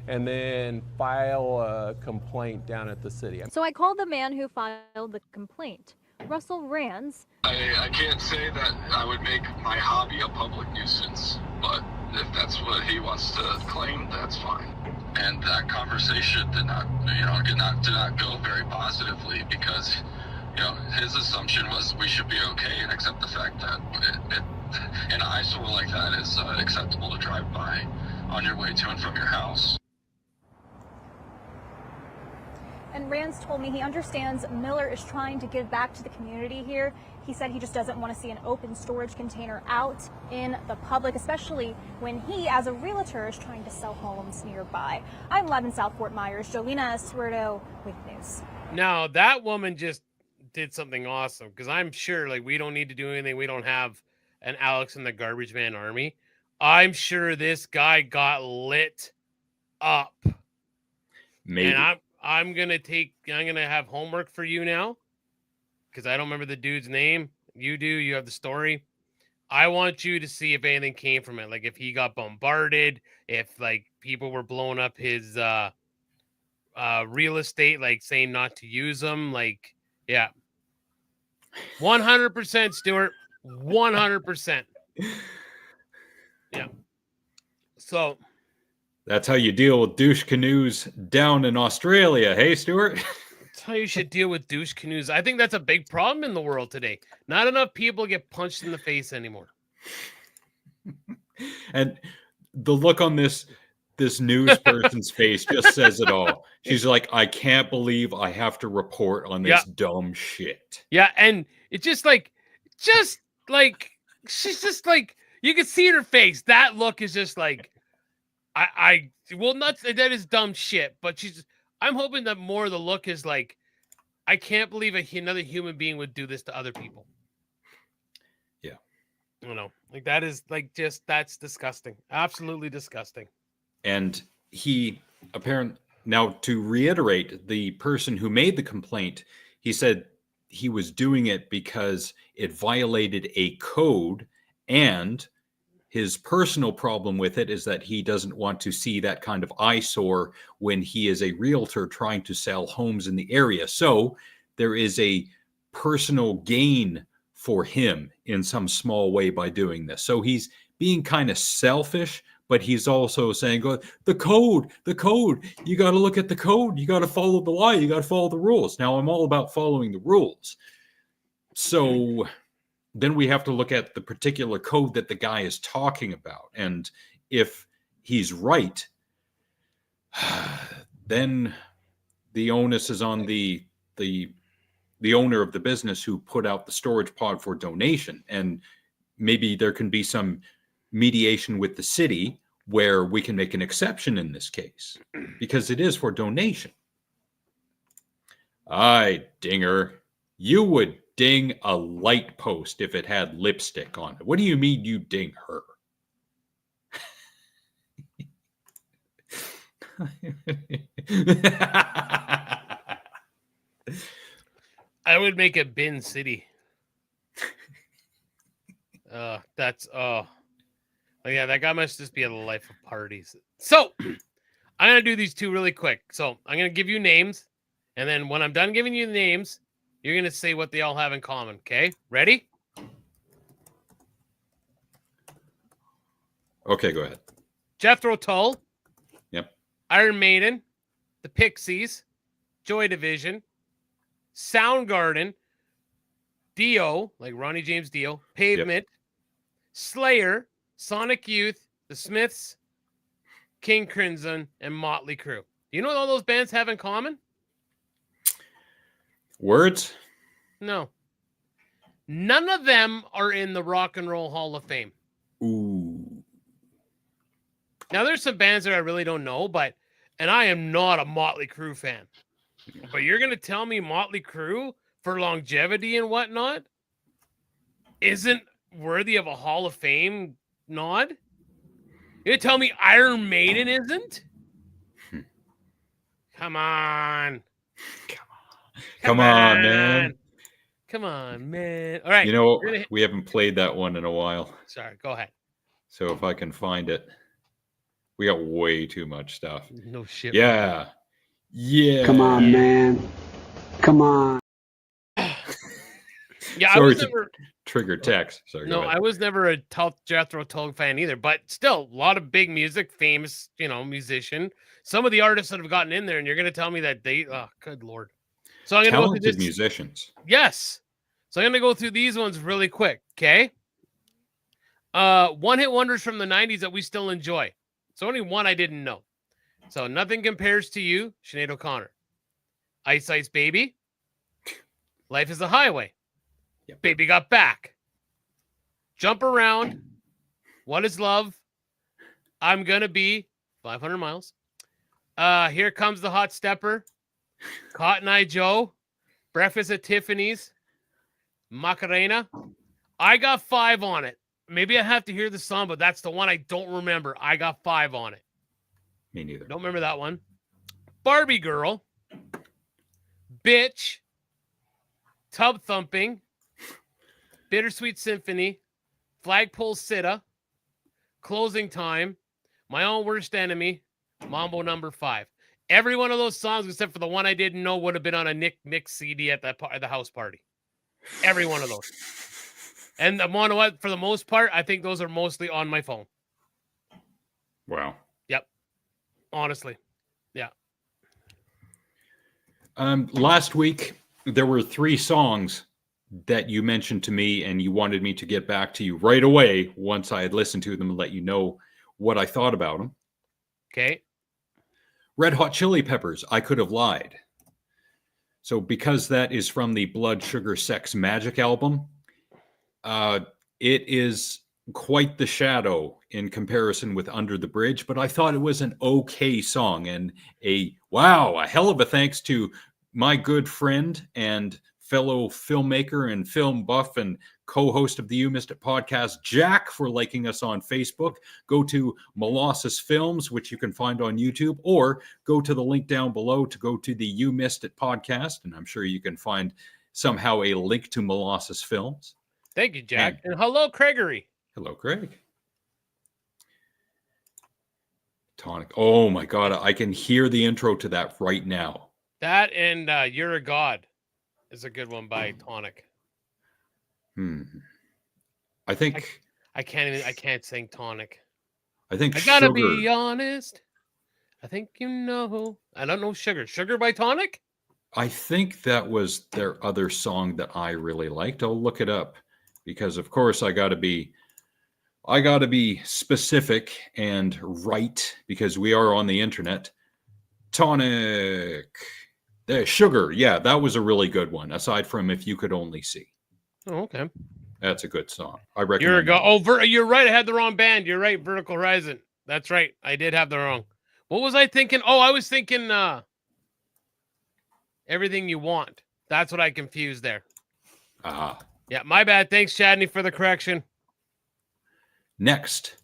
and then file a complaint down at the city? So I called the man who filed the complaint, Russell Rands. I can't say that I would make my hobby a public nuisance, but if that's what he wants to claim, that's fine. And that conversation did not go very positively because, his assumption was we should be okay and accept the fact that an eyesore like that is acceptable to drive by on your way to and from your house. And Rands told me he understands Miller is trying to give back to the community here. He said he just doesn't want to see an open storage container out in the public, especially when he, as a realtor, is trying to sell homes nearby. I'm live in South Fort Myers. Jolena Espuerto with news. Now, that woman just did something awesome because I'm sure we don't need to do anything. We don't have an Alex and the Garbage Man army. I'm sure this guy got lit up. Maybe. And I'm gonna have homework for you now because I don't remember the dude's name. You do. You have the story. I want you to see if anything came from it. Like if he got bombarded, if people were blowing up his real estate, saying not to use them. Yeah, 100%, Stuart. 100%. Yeah. So. That's how you deal with douche canoes down in Australia. Hey, Stuart? That's how you should deal with douche canoes. I think that's a big problem in the world today. Not enough people get punched in the face anymore. And the look on this news person's face just says it all. She's like, I can't believe I have to report on this dumb shit. Yeah, and it's just she's just you can see in her face. That look is just that is dumb shit, but I'm hoping that more of the look is I can't believe another human being would do this to other people. Yeah. That is that's disgusting. Absolutely disgusting. And he now to reiterate, the person who made the complaint, he said he was doing it because it violated a code, and his personal problem with it is that he doesn't want to see that kind of eyesore when he is a realtor trying to sell homes in the area. So there is a personal gain for him in some small way by doing this. So he's being kind of selfish, but he's also saying, the code, you got to look at the code. You got to follow the law. You got to follow the rules. Now, I'm all about following the rules. So then we have to look at the particular code that the guy is talking about. And if he's right, then the onus is on the owner of the business who put out the storage pod for donation. And maybe there can be some mediation with the city where we can make an exception in this case because it is for donation. Aye, dinger, you would ding a light post if it had lipstick on it. What do you mean you ding her? I would make it Bin City. Yeah, that guy must just be a life of parties. So I'm gonna do these two really quick. So I'm gonna give you names, and then when I'm done giving you the names, you're gonna say what they all have in common. Okay, ready? Okay, go ahead. Jethro Tull. Yep. Iron Maiden, the Pixies, Joy Division, Soundgarden, Dio, like Ronnie James Dio, Pavement, Slayer, Sonic Youth, The Smiths, King Crimson, and Motley Crue. You know what all those bands have in common? Words? No. None of them are in the Rock and Roll Hall of Fame. Ooh. Now, there's some bands that I really don't know, and I am not a Motley Crue fan. But you're going to tell me Motley Crue, for longevity and whatnot, isn't worthy of a Hall of Fame nod? You're going to tell me Iron Maiden isn't? Come on. Come on, man. Come on, man. All right. You know, We're gonna we haven't played that one in a while. Sorry, go ahead. So if I can find it, we got way too much stuff. No shit. Yeah. Yeah. Come on, man. Come on. Yeah, Sorry I was to never. trigger text. Sorry. No, go ahead. I was never a Jethro Tull fan either, but still, a lot of big music, famous, musician. Some of the artists that have gotten in there, and you're going to tell me that they, oh, good Lord. So I'm going to go through Talented this. musicians. Yes. So I'm going to go through these ones really quick, okay? One-hit wonders from the 90s that we still enjoy. So only one I didn't know. So Nothing Compares to You, Sinead O'Connor. Ice Ice Baby. Life is a Highway. Yep. Baby Got Back. Jump Around. What is Love? I'm Gonna Be 500 Miles. Here Comes the Hot Stepper. Cotton Eye Joe. Breakfast at Tiffany's. Macarena. I got 5 on it. Maybe I have to hear the song, but that's the one I don't remember. I got 5 on it. Me neither. Don't remember that one. Barbie Girl. Bitch. Tub Thumping. Bittersweet Symphony. Flagpole Sitta. Closing Time. My Own Worst Enemy. Mambo Number 5. Every one of those songs, except for the one I didn't know, would have been on a Nick Mix CD at the house party. Every one of those. And the one, what, for the most part, I think those are mostly on my phone. Wow. Yep. Honestly. Yeah. Last week, there were 3 songs that you mentioned to me, and you wanted me to get back to you right away once I had listened to them and let you know what I thought about them. Okay. Red Hot Chili Peppers, I Could Have Lied. So because that is from the Blood Sugar Sex Magic album, it is quite the shadow in comparison with Under the Bridge, but I thought it was an okay song, and a hell of a thanks to my good friend and fellow filmmaker and film buff and co-host of the You Missed It podcast, Jack, for liking us on Facebook. Go to Molossus Films, which you can find on YouTube, or go to the link down below to go to the You Missed It podcast, and I'm sure you can find somehow a link to Molossus Films. Thank you, Jack. And hello, Craigery. Hello, Craig. Tonic. Oh my God, I can hear the intro to that right now. That and You're a God is a good one by Tonic. I think I can't sing Tonic. I think I gotta Sugar. be honest. I think you know. I don't know Sugar. Sugar by Tonic? I think that was their other song that I really liked. I'll look it up because, of course, I gotta be specific and right because we are on the internet. Tonic. Sugar. Yeah, that was a really good one. Aside from If You Could Only See. Oh, okay. That's a good song. I recommend. You're a go. Oh, you're right. I had the wrong band. You're right. Vertical Horizon. That's right. I did have the wrong. What was I thinking? Oh, I was thinking Everything You Want. That's what I confused there. Yeah, my bad. Thanks, Chadney, for the correction. Next,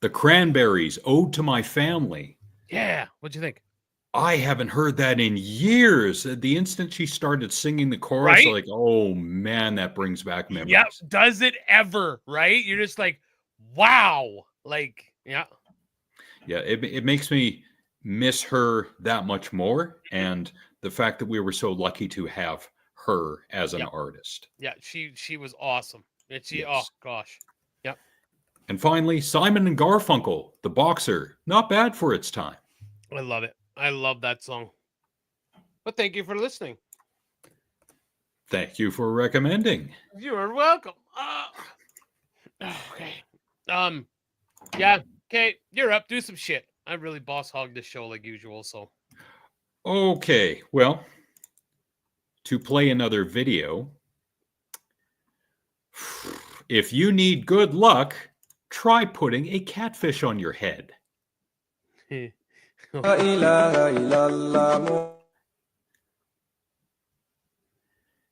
the Cranberries, Ode to My Family. Yeah. What'd you think? I haven't heard that in years. The instant she started singing the chorus, Right? like, oh man, that brings back memories. Yep. Does it ever, right? You're just like, wow. Like, yeah. Yeah, it makes me miss her that much more. And the fact that we were so lucky to have her as an artist. Yeah, she was awesome. And Yes. Oh gosh. Yep. And finally, Simon and Garfunkel, The Boxer. Not bad for its time. I love it. I love that song. But thank you for listening. Thank you for recommending. You are welcome. Okay. Yeah. Okay. You're up. Do some shit. I really boss hogged this show like usual. So. Okay. Well, to play another video, if you need good luck, try putting a catfish on your head.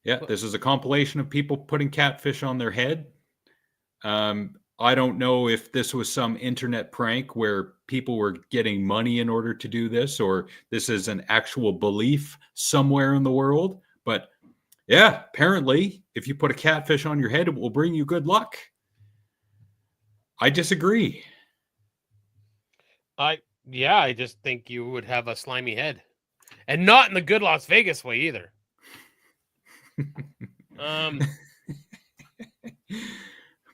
Yeah, this is a compilation of people putting catfish on their head. I don't know if this was some internet prank where people were getting money in order to do this, or this is an actual belief somewhere in the world. But yeah, apparently, if you put a catfish on your head, it will bring you good luck. I disagree. I just think you would have a slimy head, and not in the good Las Vegas way either.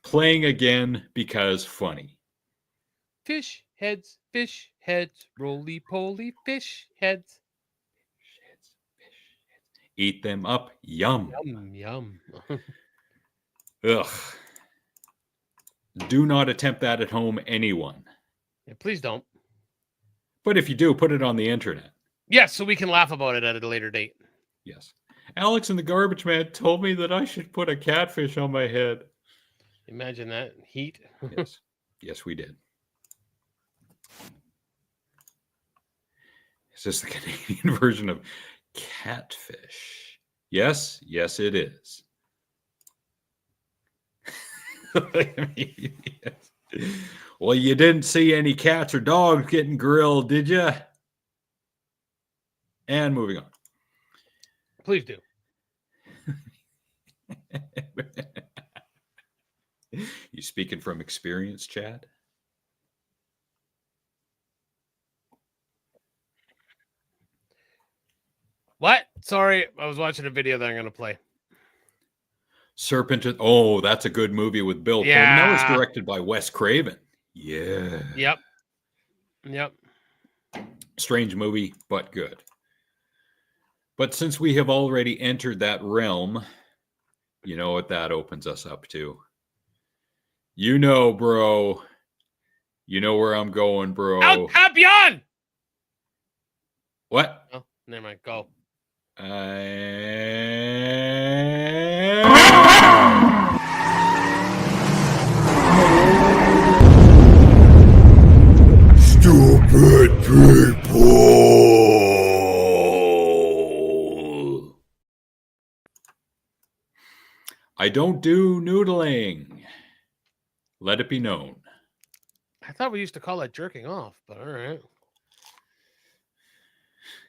Playing again because funny. Fish heads, roly poly fish heads. Eat them up. Yum. Yum, yum. Ugh. Do not attempt that at home, anyone. Yeah, please don't. But if you do, put it on the internet. Yes, so we can laugh about it at a later date. Yes. Alex and the Garbage Man told me that I should put a catfish on my head. Imagine that heat. Yes. Yes, we did. Is this the Canadian version of catfish? Yes. Yes, it is. Yes. Well, you didn't see any cats or dogs getting grilled, did you? And moving on. Please do. You speaking from experience, Chad? What? Sorry, I was watching a video that I'm going to play. Serpent. Oh, that's a good movie with Bill Pullman. That was directed by Wes Craven. Yeah. Yep. Strange movie, but good. But since we have already entered that realm, you know what that opens us up to. You know, bro. You know where I'm going, bro. El Campeon! What? Oh, never mind. Go. Stupid people. I don't do noodling. Let it be known. I thought we used to call that jerking off, but all right.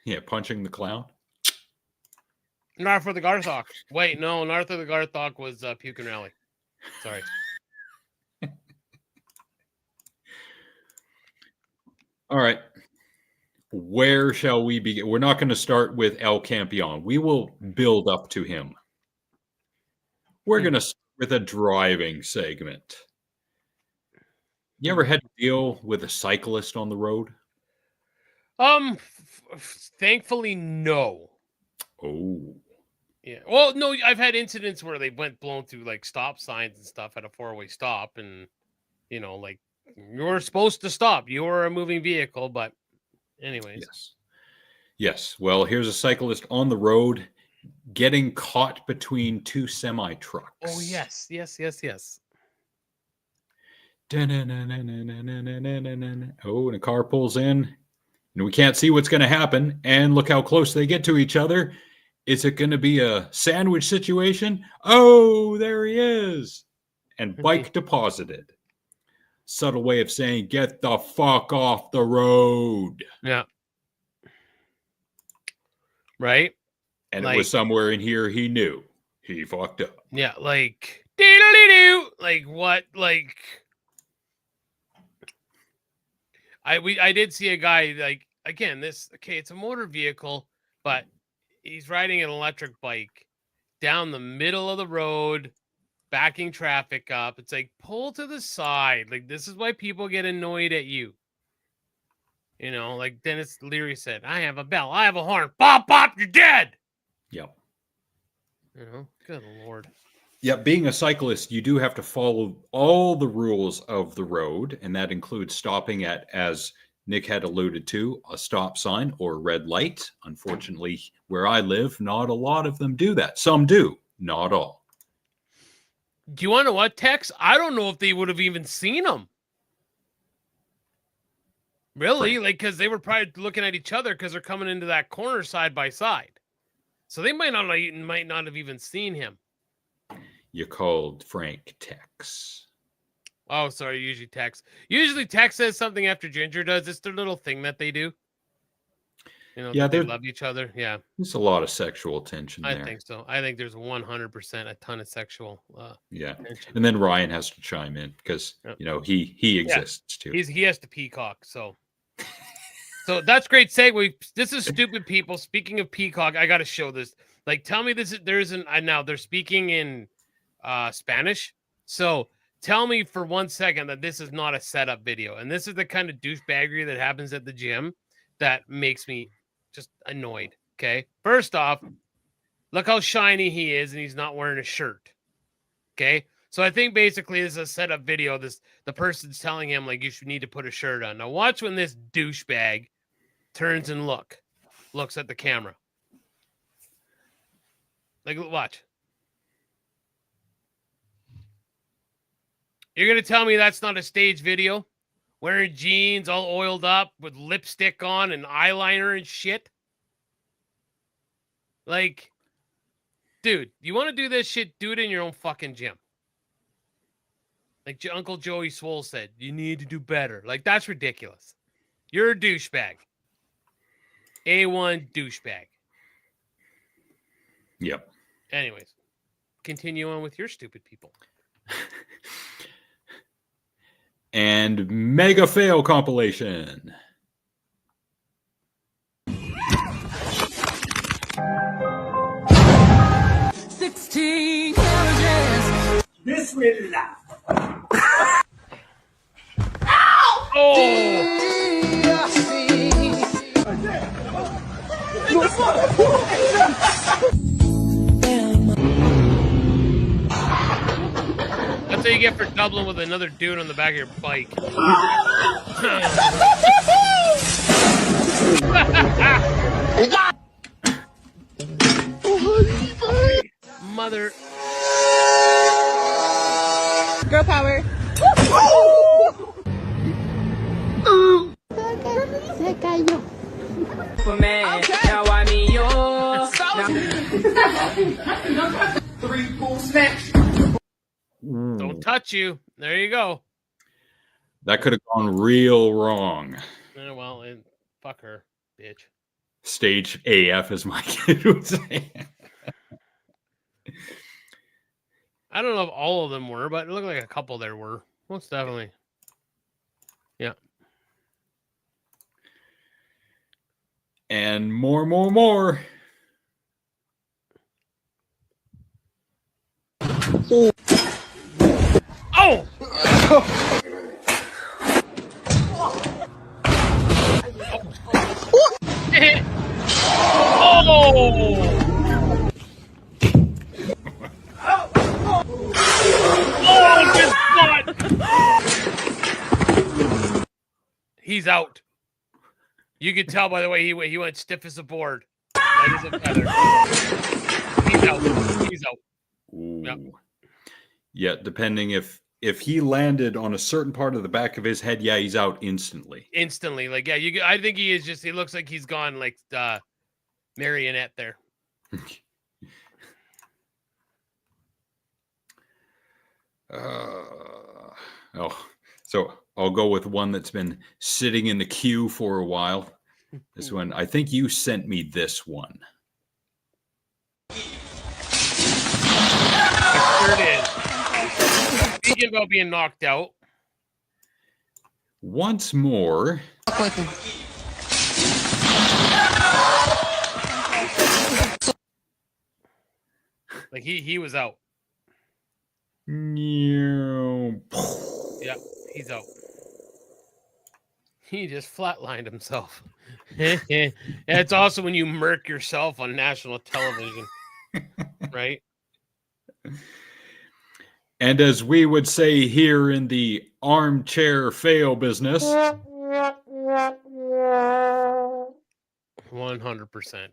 Yeah, punching the clown. Narth for the Garthok. Wait, no, Narth for the Garthok was Puke and Rally. Sorry. All right. Where shall we begin? We're not going to start with El Campeon. We will build up to him. We're going to start with a driving segment. You ever had to deal with a cyclist on the road? Thankfully, no. Oh. Yeah. Well, no, I've had incidents where they went blown through like stop signs and stuff at a 4-way stop, and like you're supposed to stop. You're a moving vehicle, but anyways. Yes. Well, here's a cyclist on the road getting caught between two semi-trucks. Oh, yes. Oh, and a car pulls in, and we can't see what's going to happen. And look how close they get to each other. Is it going to be a sandwich situation? Oh, there he is. And bike deposited. Subtle way of saying, get the fuck off the road. Yeah. Right? And it was somewhere in here he knew. He fucked up. Yeah, like, dee-dee-dee-doo. Like what? Like, I did see a guy, like, again, it's a motor vehicle, but he's riding an electric bike down the middle of the road, backing traffic up. It's like, pull to the side. Like, this is why people get annoyed at you. Like Dennis Leary said, I have a bell, I have a horn. Bop, bop, you're dead. Yep. Good Lord. Yeah, being a cyclist, you do have to follow all the rules of the road, and that includes stopping at, as Nick had alluded to, a stop sign or red light. Unfortunately, where I live, not a lot of them do that. Some do, not all. Do you want to know what, Tex? I don't know if they would have even seen them. Really? Like, because they were probably looking at each other because they're coming into that corner side by side. So they might not have even seen him. You called Frank Tex. Oh, sorry. Usually Tex says something after Ginger does. It's their little thing that they do. You know, Yeah, that they love each other. Yeah. There's a lot of sexual tension I there. think so. I think there's 100% a ton of sexual yeah. tension. And then Ryan has to chime in because, you know, he exists too. He has to peacock. So that's great segue. This is Stupid People. Speaking of peacock, I got to show this. Like, tell me now they're speaking in Spanish. So tell me for 1 second that this is not a setup video. And this is the kind of douchebaggery that happens at the gym that makes me just annoyed. Okay. First off, look how shiny he is, and he's not wearing a shirt. Okay. So I think basically this is a setup video. The person's telling him, like, you should need to put a shirt on. Now watch when this douchebag turns and looks at the camera. Like, watch. You're going to tell me that's not a stage video? Wearing jeans, all oiled up, with lipstick on and eyeliner and shit? Like, dude, you want to do this shit, do it in your own fucking gym. Like Uncle Joey Swole said, you need to do better. Like, that's ridiculous. You're a douchebag. A1 douchebag. Yep. Anyways, continue on with your Stupid People. And mega fail compilation. Bismillah. Oh! That's what you get for doubling with another dude on the back of your bike. Mother. Girl power. Se cayó. Now I mean Three full snatch. Don't touch you. There you go. That could have gone real wrong. Yeah, well, and fuck her, bitch. Stage AF, as my kid would say. I don't know if all of them were, but it looked like a couple there were. Most definitely. Yeah. And more. Oh! Oh! Oh, good spot! He's out. You can tell by the way he went stiff as a board. Light as a feather. He's out. Ooh. Yep. Yeah, depending if he landed on a certain part of the back of his head, yeah, he's out instantly. Instantly, like, yeah, I think he is just. He looks like he's gone like marionette there. So I'll go with one that's been sitting in the queue for a while. This one, I think you sent me this one. I sure did. Speaking about being knocked out. Once more. Like he was out. Yeah, he's out. He just flatlined himself. It's also when you murk yourself on national television, right? And as we would say here in the armchair fail business, 100%.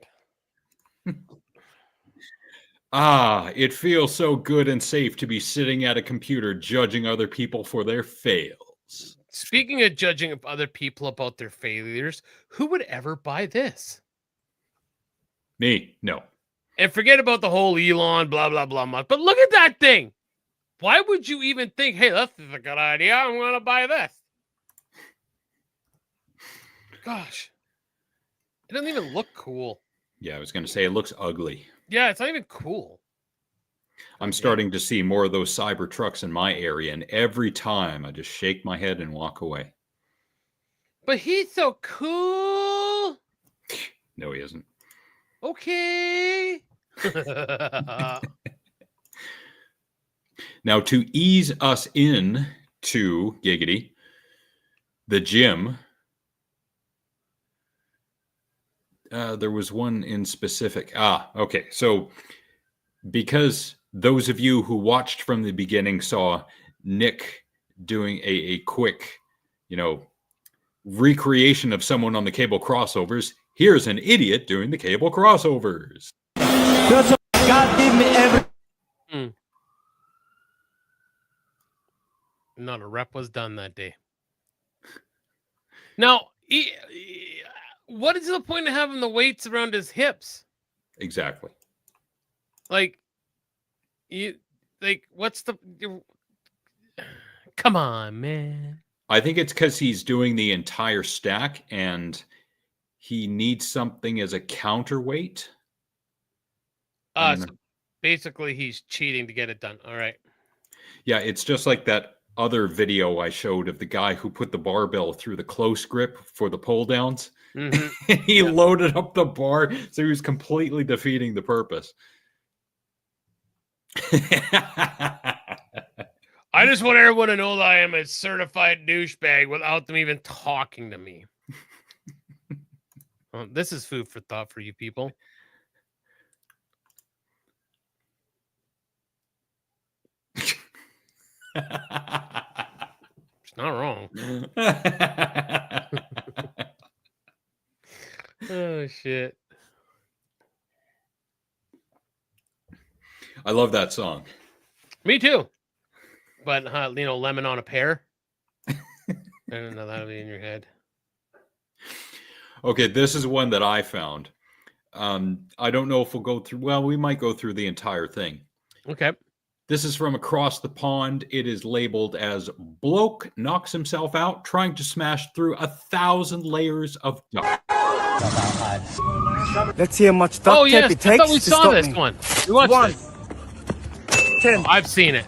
It feels so good and safe to be sitting at a computer judging other people for their fails. Speaking of judging other people about their failures, who would ever buy this? Me? No. And forget about the whole Elon, blah, blah, blah. But look at that thing. Why would you even think, hey, this is a good idea. I'm going to buy this. Gosh. It doesn't even look cool. Yeah, I was going to say it looks ugly. Yeah, it's not even cool. I'm starting to see more of those cyber trucks in my area, and every time I just shake my head and walk away. But he's so cool. No, he isn't. Okay. Now, to ease us in to Giggity, the gym, there was one in specific. Okay. So because those of you who watched from the beginning saw Nick doing a quick, recreation of someone on the cable crossovers, here's an idiot doing the cable crossovers. God give me every. Not a rep was done that day. Now, what is the point of having the weights around his hips? Exactly. What's the... Come on, man. I think it's because he's doing the entire stack and he needs something as a counterweight. So basically, he's cheating to get it done. All right. Yeah, it's just like that other video I showed of the guy who put the barbell through the close grip for the pull downs. Mm-hmm. He loaded up the bar, so he was completely defeating the purpose. I just want everyone to know that I am a certified douchebag without them even talking to me. Well, this is food for thought for you people. It's not wrong. Oh, shit. I love that song. Me too. But, lemon on a pear. I don't know. That'll be in your head. Okay, this is one that I found. I don't know if we'll go through. Well, we might go through the entire thing. Okay. This is from across the pond. It is labeled as "Bloke knocks himself out trying to smash through 1,000 layers of duct." Let's see how much duct tape it takes. I thought we saw this one. We watched it. 10. I've seen it.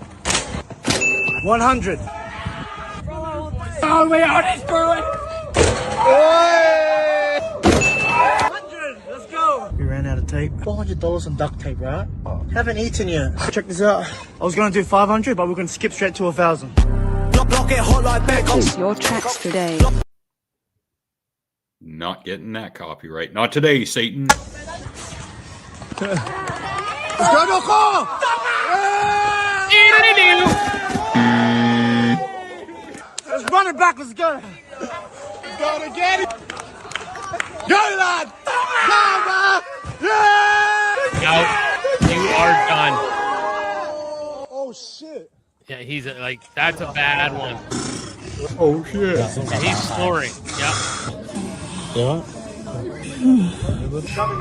100. Oh, we are this boy. 100. Let's go. We ran out of tape. $400 on duct tape, right? Haven't eaten yet. Check this out. I was going to do 500, but we're going to skip straight to 1,000. Block it hot like bacon. Your tracks today. Not getting that copyright. Not today, Satan. Let's go to a call. Let's run it back. Let's go. Go to get it. Go, lad. No, you are done. Oh, shit. Yeah, he's that's a bad one. Oh, shit. Yeah, he's snoring. Yeah. Yeah. It's coming.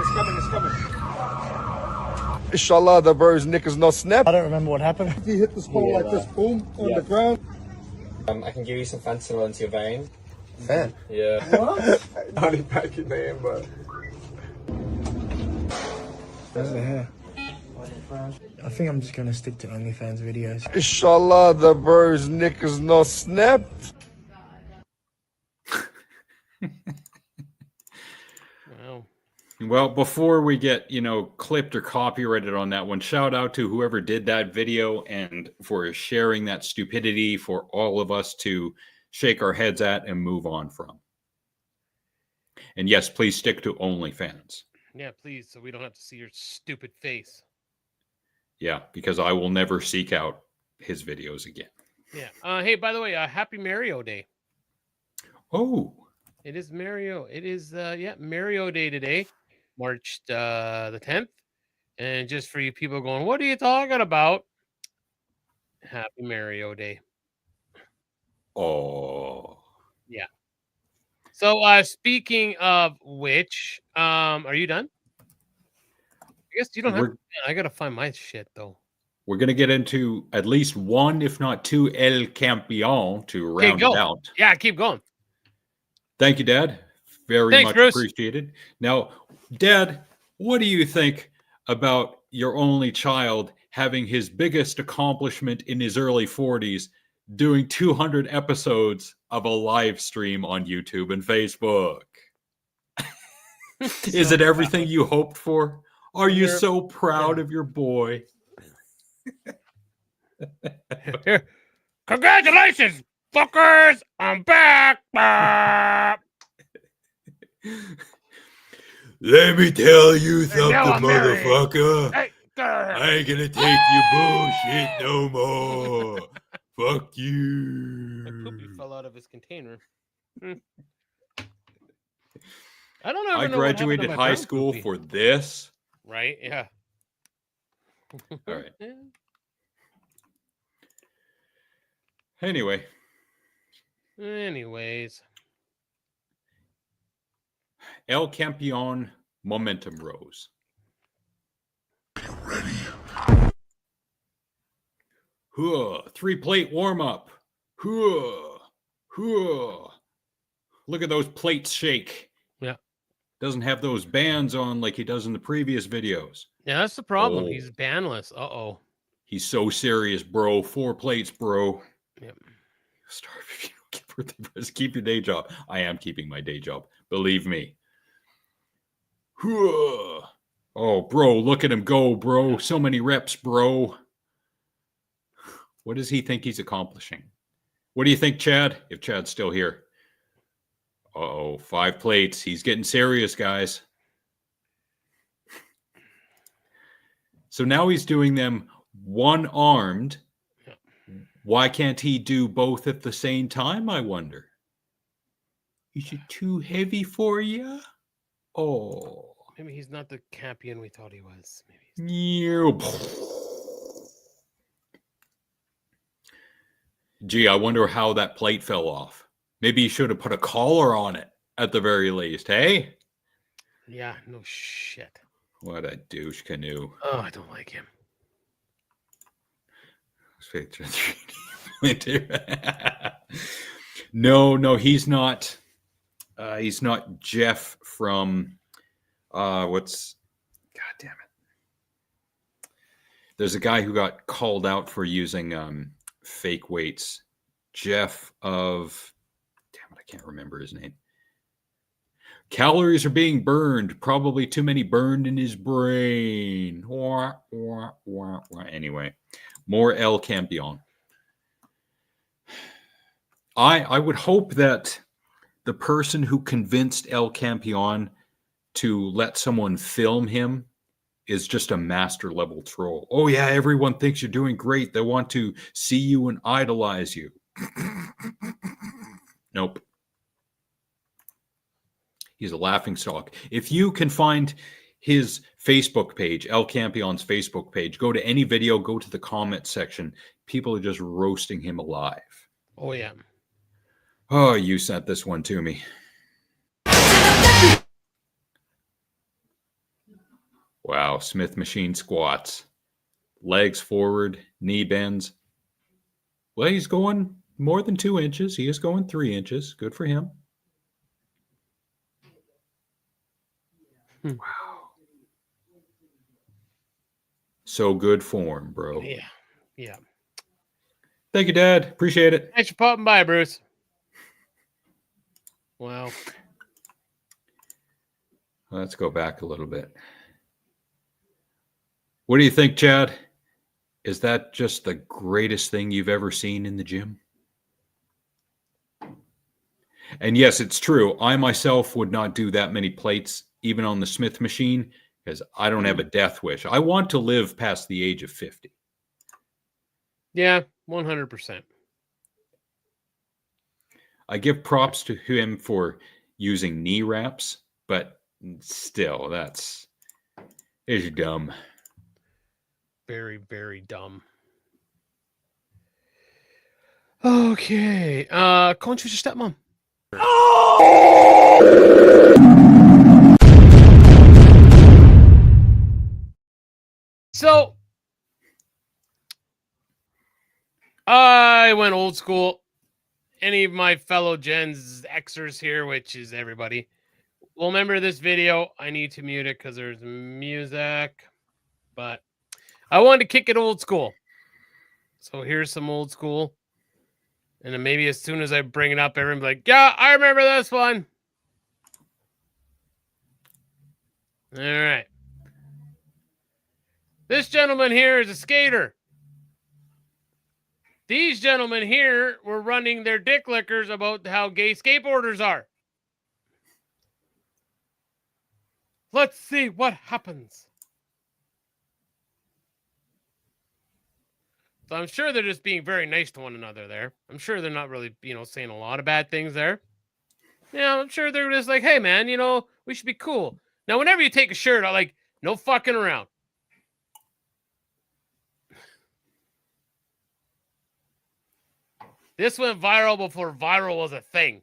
Inshallah, the bird's nick is not snap. I don't remember what happened. He hit the spot like this, boom, on the ground. I can give you some fentanyl into your vein. Fan? Yeah. What? Honey pack in there, but. That's the hair. I think I'm just gonna stick to OnlyFans videos. Inshallah, the bird's nick is not snapped. Well, before we get, clipped or copyrighted on that one, shout out to whoever did that video and for sharing that stupidity for all of us to shake our heads at and move on from. And yes, please stick to OnlyFans. Yeah, please, so we don't have to see your stupid face. Yeah, because I will never seek out his videos again. Yeah. Hey, by the way, happy Mario Day. Oh. It is Mario. It is, Mario Day today. March the 10th. And just for you people going, what are you talking about? Happy Mario Day. Oh. Yeah. So speaking of which, are you done? guess you don't have. We're, I gotta find my shit though. we're going to get into at least one, if not two, El Campeon to Okay, round go. it out. Yeah, keep going. Thank you, Dad. Very Thanks, much Bruce. appreciated. Now, Dad, what do you think about your only child having his biggest accomplishment in his early 40s, doing 200 episodes of a live stream on YouTube and Facebook? Is it everything you hoped for? Are you so proud of your boy? Here. Congratulations, fuckers! I'm back. Let me tell you something, now I'm married. motherfucker. Hey, I ain't gonna take your bullshit no more. Fuck you. My poopy fell out of his container. I don't know. I graduated high school for this. Right? Yeah. All right. Yeah. Anyway. Anyways. El Campeon momentum rose. Ready. 3-plate warm up. Look at those plates shake. Yeah. Doesn't have those bands on like he does in the previous videos. Yeah, that's the problem. Oh. He's bandless. Uh-oh. He's so serious, bro. 4 plates, bro. Yep. Starve if you don't get birthday presents. Keep your day job. I am keeping my day job. Believe me. Oh, bro, look at him go, bro. So many reps, bro. What does he think he's accomplishing? What do you think, Chad? If Chad's still here. Uh-oh, 5 plates. He's getting serious, guys. So now he's doing them one-armed. Why can't he do both at the same time, I wonder? Is it too heavy for you? Oh. Maybe he's not the champion we thought he was. Gee, I wonder how that plate fell off. Maybe you should have put a collar on it at the very least, hey? Yeah, no shit. What a douche canoe. Oh, I don't like him. No, he's not. He's not Jeff from what's. God damn it! There's a guy who got called out for using fake weights. Jeff of. Damn it! I can't remember his name. Calories are being burned. Probably too many burned in his brain. Anyway, more El Campeon. I would hope that the person who convinced El Campeon to let someone film him is just a master level troll. Oh yeah, everyone thinks you're doing great. They want to see you and idolize you. Nope. He's a laughingstock. If you can find his Facebook page, El Campeon's Facebook page, go to any video, go to the comment section. People are just roasting him alive. Oh, yeah. Oh, you sent this one to me. Wow, Smith machine squats. Legs forward, knee bends. Well, he's going more than 2 inches. He is going 3 inches. Good for him. Wow. So good form, bro. Yeah. Thank you, Dad. Appreciate it. Thanks for popping by, Bruce. Wow. Let's go back a little bit. What do you think, Chad? Is that just the greatest thing you've ever seen in the gym? And yes, it's true. I myself would not do that many plates, even on the Smith machine, because I don't have a death wish. I want to live past the age of 50. Yeah, 100%. I give props to him for using knee wraps, but still, it's dumb. Very, very dumb. Okay. Coach, who's your stepmom? I went old school. Any of my fellow Gens Xers here, which is everybody, will remember this video. I need to mute it because there's music. But I wanted to kick it old school. So here's some old school. And then maybe as soon as I bring it up, everyone's like, yeah, I remember this one. All right. This gentleman here is a skater. These gentlemen here were running their dick lickers about how gay skateboarders are. Let's see what happens. So I'm sure they're just being very nice to one another there. I'm sure they're not really, saying a lot of bad things there. Yeah, I'm sure they're just like, hey, man, we should be cool. Now, whenever you take a shirt out, like, no fucking around. This went viral before viral was a thing.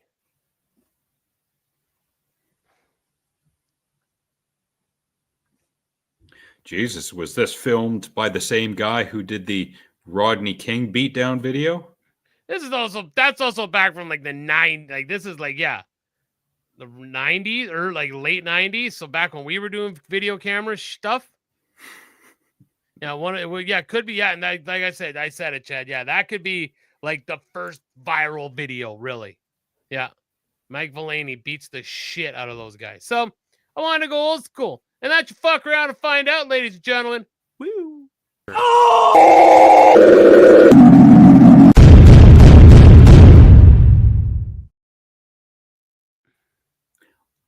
Jesus, was this filmed by the same guy who did the Rodney King beatdown video? That's also back from like the 90s. Like this is like, yeah, the 90s or like late 90s. So back when we were doing video camera stuff. Yeah, could be. Yeah. And like I said it, Chad. Yeah, that could be like the first viral video, really. Yeah. Mike Villaney beats the shit out of those guys. So I want to go old school. And that you fuck around and find out, ladies and gentlemen. Woo.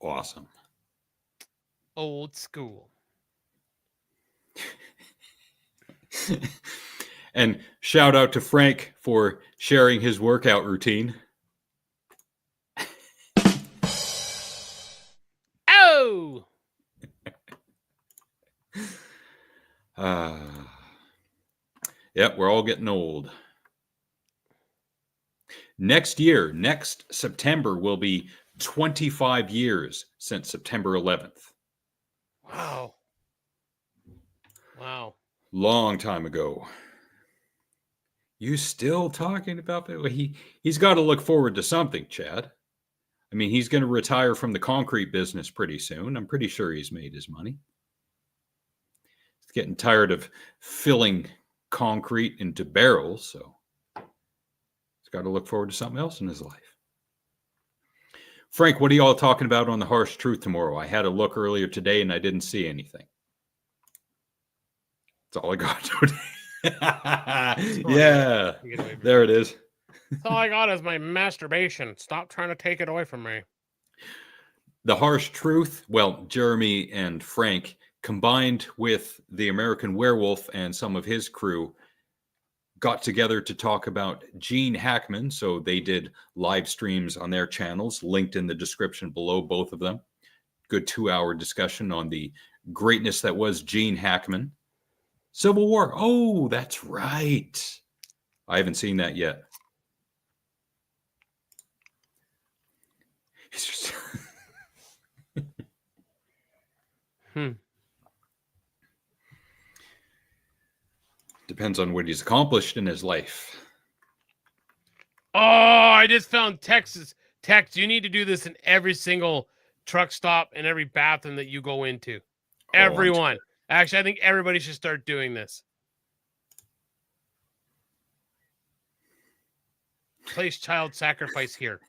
Awesome. Old school. And shout out to Frank for sharing his workout routine. Oh! Yep, we're all getting old. Next September, will be 25 years since September 11th. Wow. Long time ago. You still talking about that? He's got to look forward to something, Chad. I mean, he's going to retire from the concrete business pretty soon. I'm pretty sure he's made his money. He's getting tired of filling concrete into barrels, so he's got to look forward to something else in his life. Frank, what are you all talking about on the Harsh Truth tomorrow? I had a look earlier today and I didn't see anything. That's all I got today. Yeah, there it is. That's all I got is my masturbation. Stop trying to take it away from me. The Harsh Truth, well, Jeremy and Frank, combined with the American Werewolf and some of his crew, got together to talk about Gene Hackman. So they did live streams on their channels, linked in the description below, both of them. Good 2-hour discussion on the greatness that was Gene Hackman. Civil War. Oh, that's right. I haven't seen that yet. Depends on what he's accomplished in his life. Oh, I just found text. You need to do this in every single truck stop and every bathroom that you go into. Everyone. Actually, I think everybody should start doing this. Place child sacrifice here.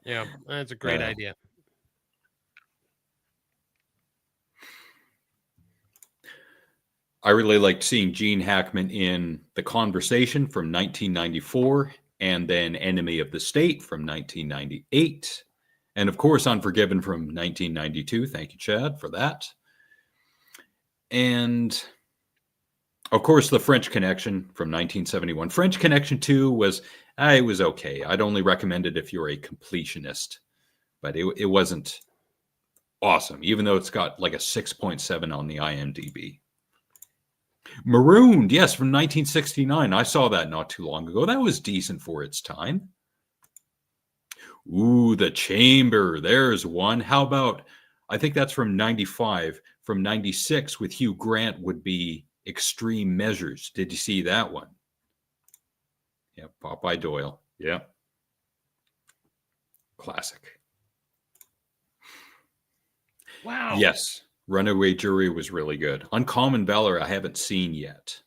Yeah, that's a great idea. I really liked seeing Gene Hackman in The Conversation from 1994 and then Enemy of the State from 1998. And of course, Unforgiven from 1992. Thank you, Chad, for that. And of course, The French Connection from 1971. French Connection 2 was okay. I'd only recommend it if you're a completionist, but it wasn't awesome, even though it's got like a 6.7 on the IMDb. Marooned, yes, from 1969. I saw that not too long ago. That was decent for its time. Ooh, The Chamber. There's one. How about, I think that's from 95. From 96 with Hugh Grant would be Extreme Measures. Did you see that one? Yeah, Popeye Doyle. Yeah. Classic. Wow. Yes. Runaway Jury was really good. Uncommon Valor, I haven't seen yet.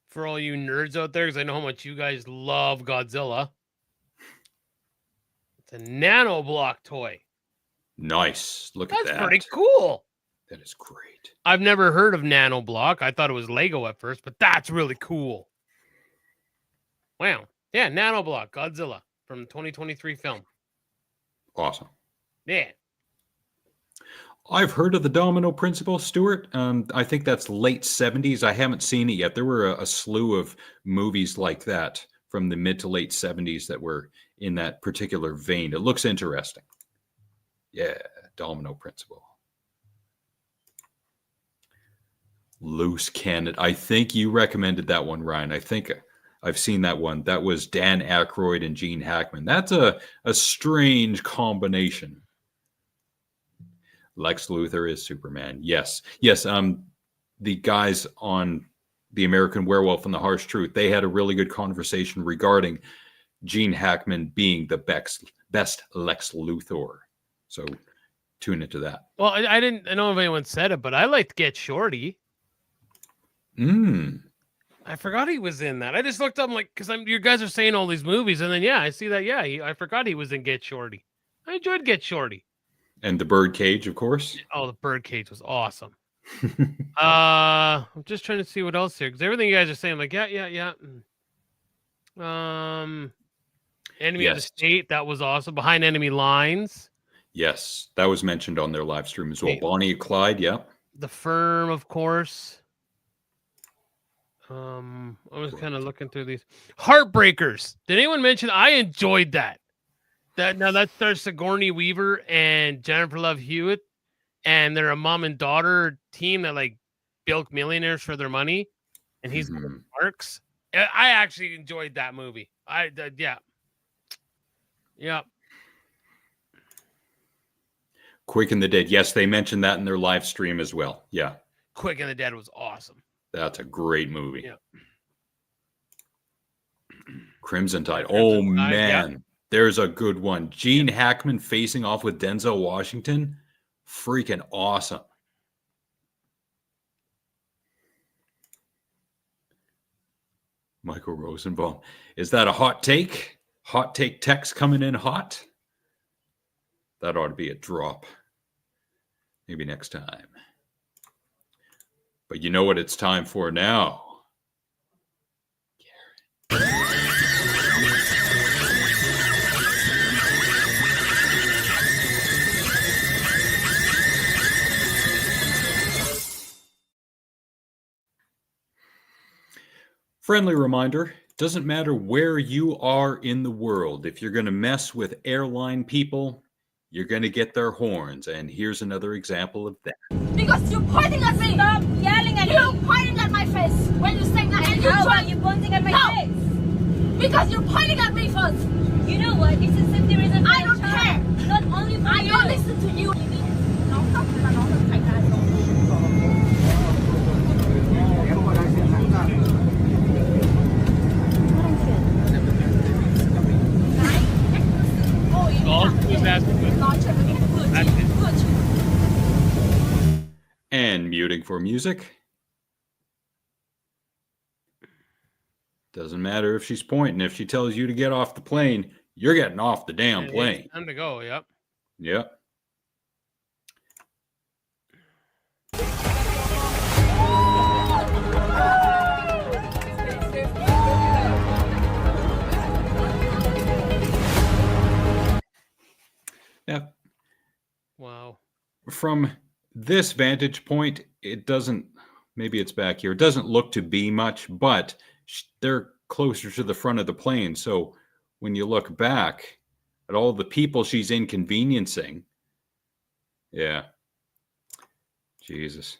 For all you nerds out there, because I know how much you guys love Godzilla. It's a nano block toy. Nice. Look at that. That's pretty cool. That is great. I've never heard of nano block. I thought it was Lego at first, but that's really cool. Wow. Yeah, nano block, Godzilla from the 2023 film. Awesome. Yeah. I've heard of the Domino Principle, Stuart. I think that's late 70s. I haven't seen it yet. There were a slew of movies like that from the mid to late 70s that were in that particular vein. It looks interesting. Yeah, Domino Principle. Loose Cannon. I think you recommended that one, Ryan. I think I've seen that one. That was Dan Aykroyd and Gene Hackman. That's a strange combination. Lex Luthor is Superman. Yes. The guys on The American Werewolf and the Harsh Truth, they had a really good conversation regarding Gene Hackman being the best Lex Luthor. So tune into that. Well, I didn't. I don't know if anyone said it, but I liked Get Shorty. I forgot he was in that. I just looked up, like, because you guys are saying all these movies, and then I see that. Yeah, I forgot he was in Get Shorty. I enjoyed Get Shorty. And The Birdcage, of course. Oh, The Birdcage was awesome. I'm just trying to see what else here, because everything you guys are saying, like, yeah. Enemy of the State, that was awesome. Behind Enemy Lines. Yes, that was mentioned on their live stream as well. Hey. Bonnie and Clyde, yeah. The Firm, of course. I was kind of looking through these. Heartbreakers. Did anyone mention? I enjoyed that. That stars Sigourney Weaver and Jennifer Love Hewitt, and they're a mom and daughter team that like bilk millionaires for their money, and he's Marks. I actually enjoyed that movie. Yeah. Quick and the Dead. Yes, they mentioned that in their live stream as well. Yeah. Quick and the Dead was awesome. That's a great movie. Yeah. Crimson Tide. Oh, man. Yeah. There's a good one. Gene Hackman facing off with Denzel Washington. Freaking awesome. Michael Rosenbaum. Is that a hot take? Hot take text coming in hot? That ought to be a drop. Maybe next time. But you know what it's time for now? Friendly reminder, doesn't matter where you are in the world. If you're going to mess with airline people, you're going to get their horns. And here's another example of that. Because you're pointing at me. Stop yelling at me. You're pointing at my face when you say that. And How are you pointing at my face? Because you're pointing at me first. You know what? This is simply reason I don't care. Not only for I you. don't listen to you. And muting for music. Doesn't matter if she's pointing. If she tells you to get off the plane, you're getting off the damn plane. It's time to go. Yep. Yep. Yeah. Wow. From this vantage point, it doesn't, maybe it's back here, it doesn't look to be much, but they're closer to the front of the plane. So when you look back at all the people she's inconveniencing, yeah. Jesus.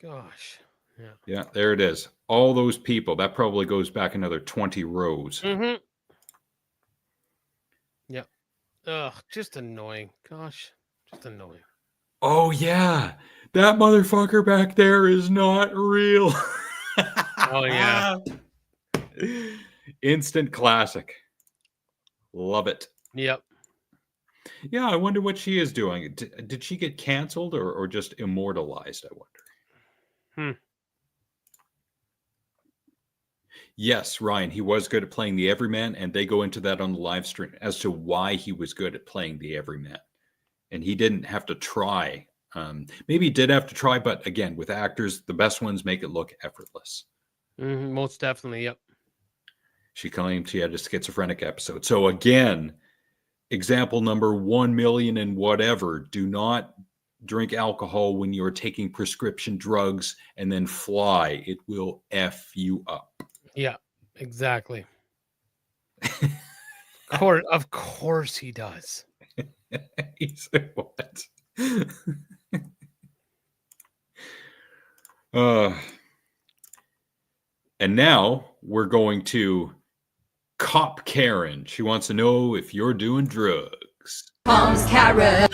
Gosh. Yeah. Yeah, there it is. All those people, that probably goes back another 20 rows. Mm-hmm. Yep. Ugh, just annoying. Gosh, just annoying. Oh, yeah. That motherfucker back there is not real. Oh yeah. Instant classic. Love it. Yep. Yeah, I wonder what she is doing. Did she get canceled or just immortalized, I wonder. Yes, Ryan, he was good at playing the everyman, and they go into that on the live stream as to why he was good at playing the everyman. And he didn't have to try. Maybe he did have to try, but again, with actors, the best ones make it look effortless. Most definitely, yep. She claimed she had a schizophrenic episode. So again, example number 1 million and whatever, do not drink alcohol when you're taking prescription drugs and then fly. It will F you up. Yeah, exactly. Of course he does. He said what? And now we're going to Cop Karen. She wants to know if you're doing drugs. Comes Karen.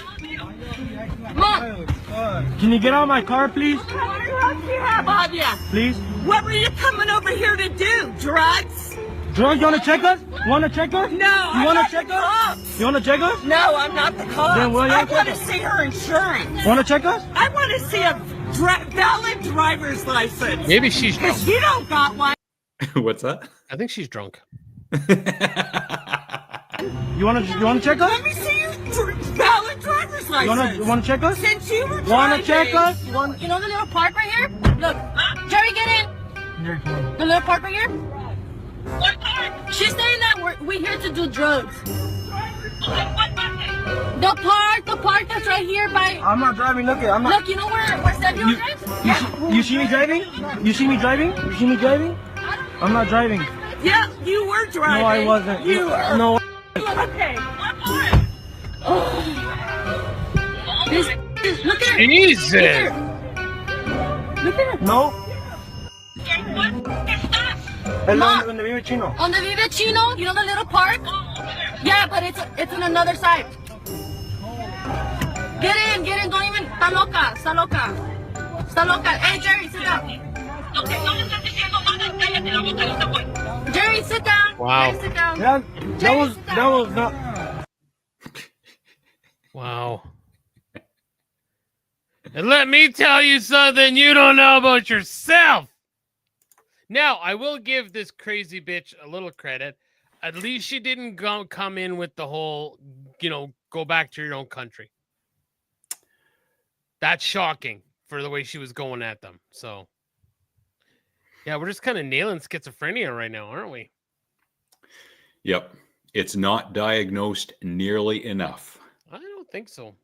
Can you get out of my car, please? What do you have on you? Please? What were you coming over here to do? Drugs? Drugs? You want to check us? Want to check us? No, You want to check us? You want to check us? No, I'm not the cop. Then what are you I want check to us? see her insurance. Want to check us? I want to see a valid driver's license. Maybe she's drunk. Because you don't got one. What's that? I think she's drunk. You want to check us? Let me see your valid driver's license. You want to check us? Since you were Want to check driving- us? You know the little park right here? Look, Jerry, get in. The little park right here? What part? She's saying that we're here to do drugs. The park that's right here by. I'm not driving. Look, I'm not. Look, you know where Samuel drives? You see me driving? You see me driving? You see me driving? I'm not driving. Yeah, you were driving. No, I wasn't. You were. No. Okay. Look at her. Jesus. Look at her. No. Ma. En the Vive Chino. On the Vive Chino, you know the little park? Yeah, but it's on another side. Get in. Don't even. Está loca. Hey, Jerry, sit down. Jerry, sit down. Wow. Jerry, sit down. Yeah, Jerry, that was not. Wow. And let me tell you something you don't know about yourself. Now, I will give this crazy bitch a little credit. At least she didn't come in with the whole, go back to your own country. That's shocking for the way she was going at them. So, yeah, we're just kind of nailing schizophrenia right now, aren't we? Yep. It's not diagnosed nearly enough. I don't think so.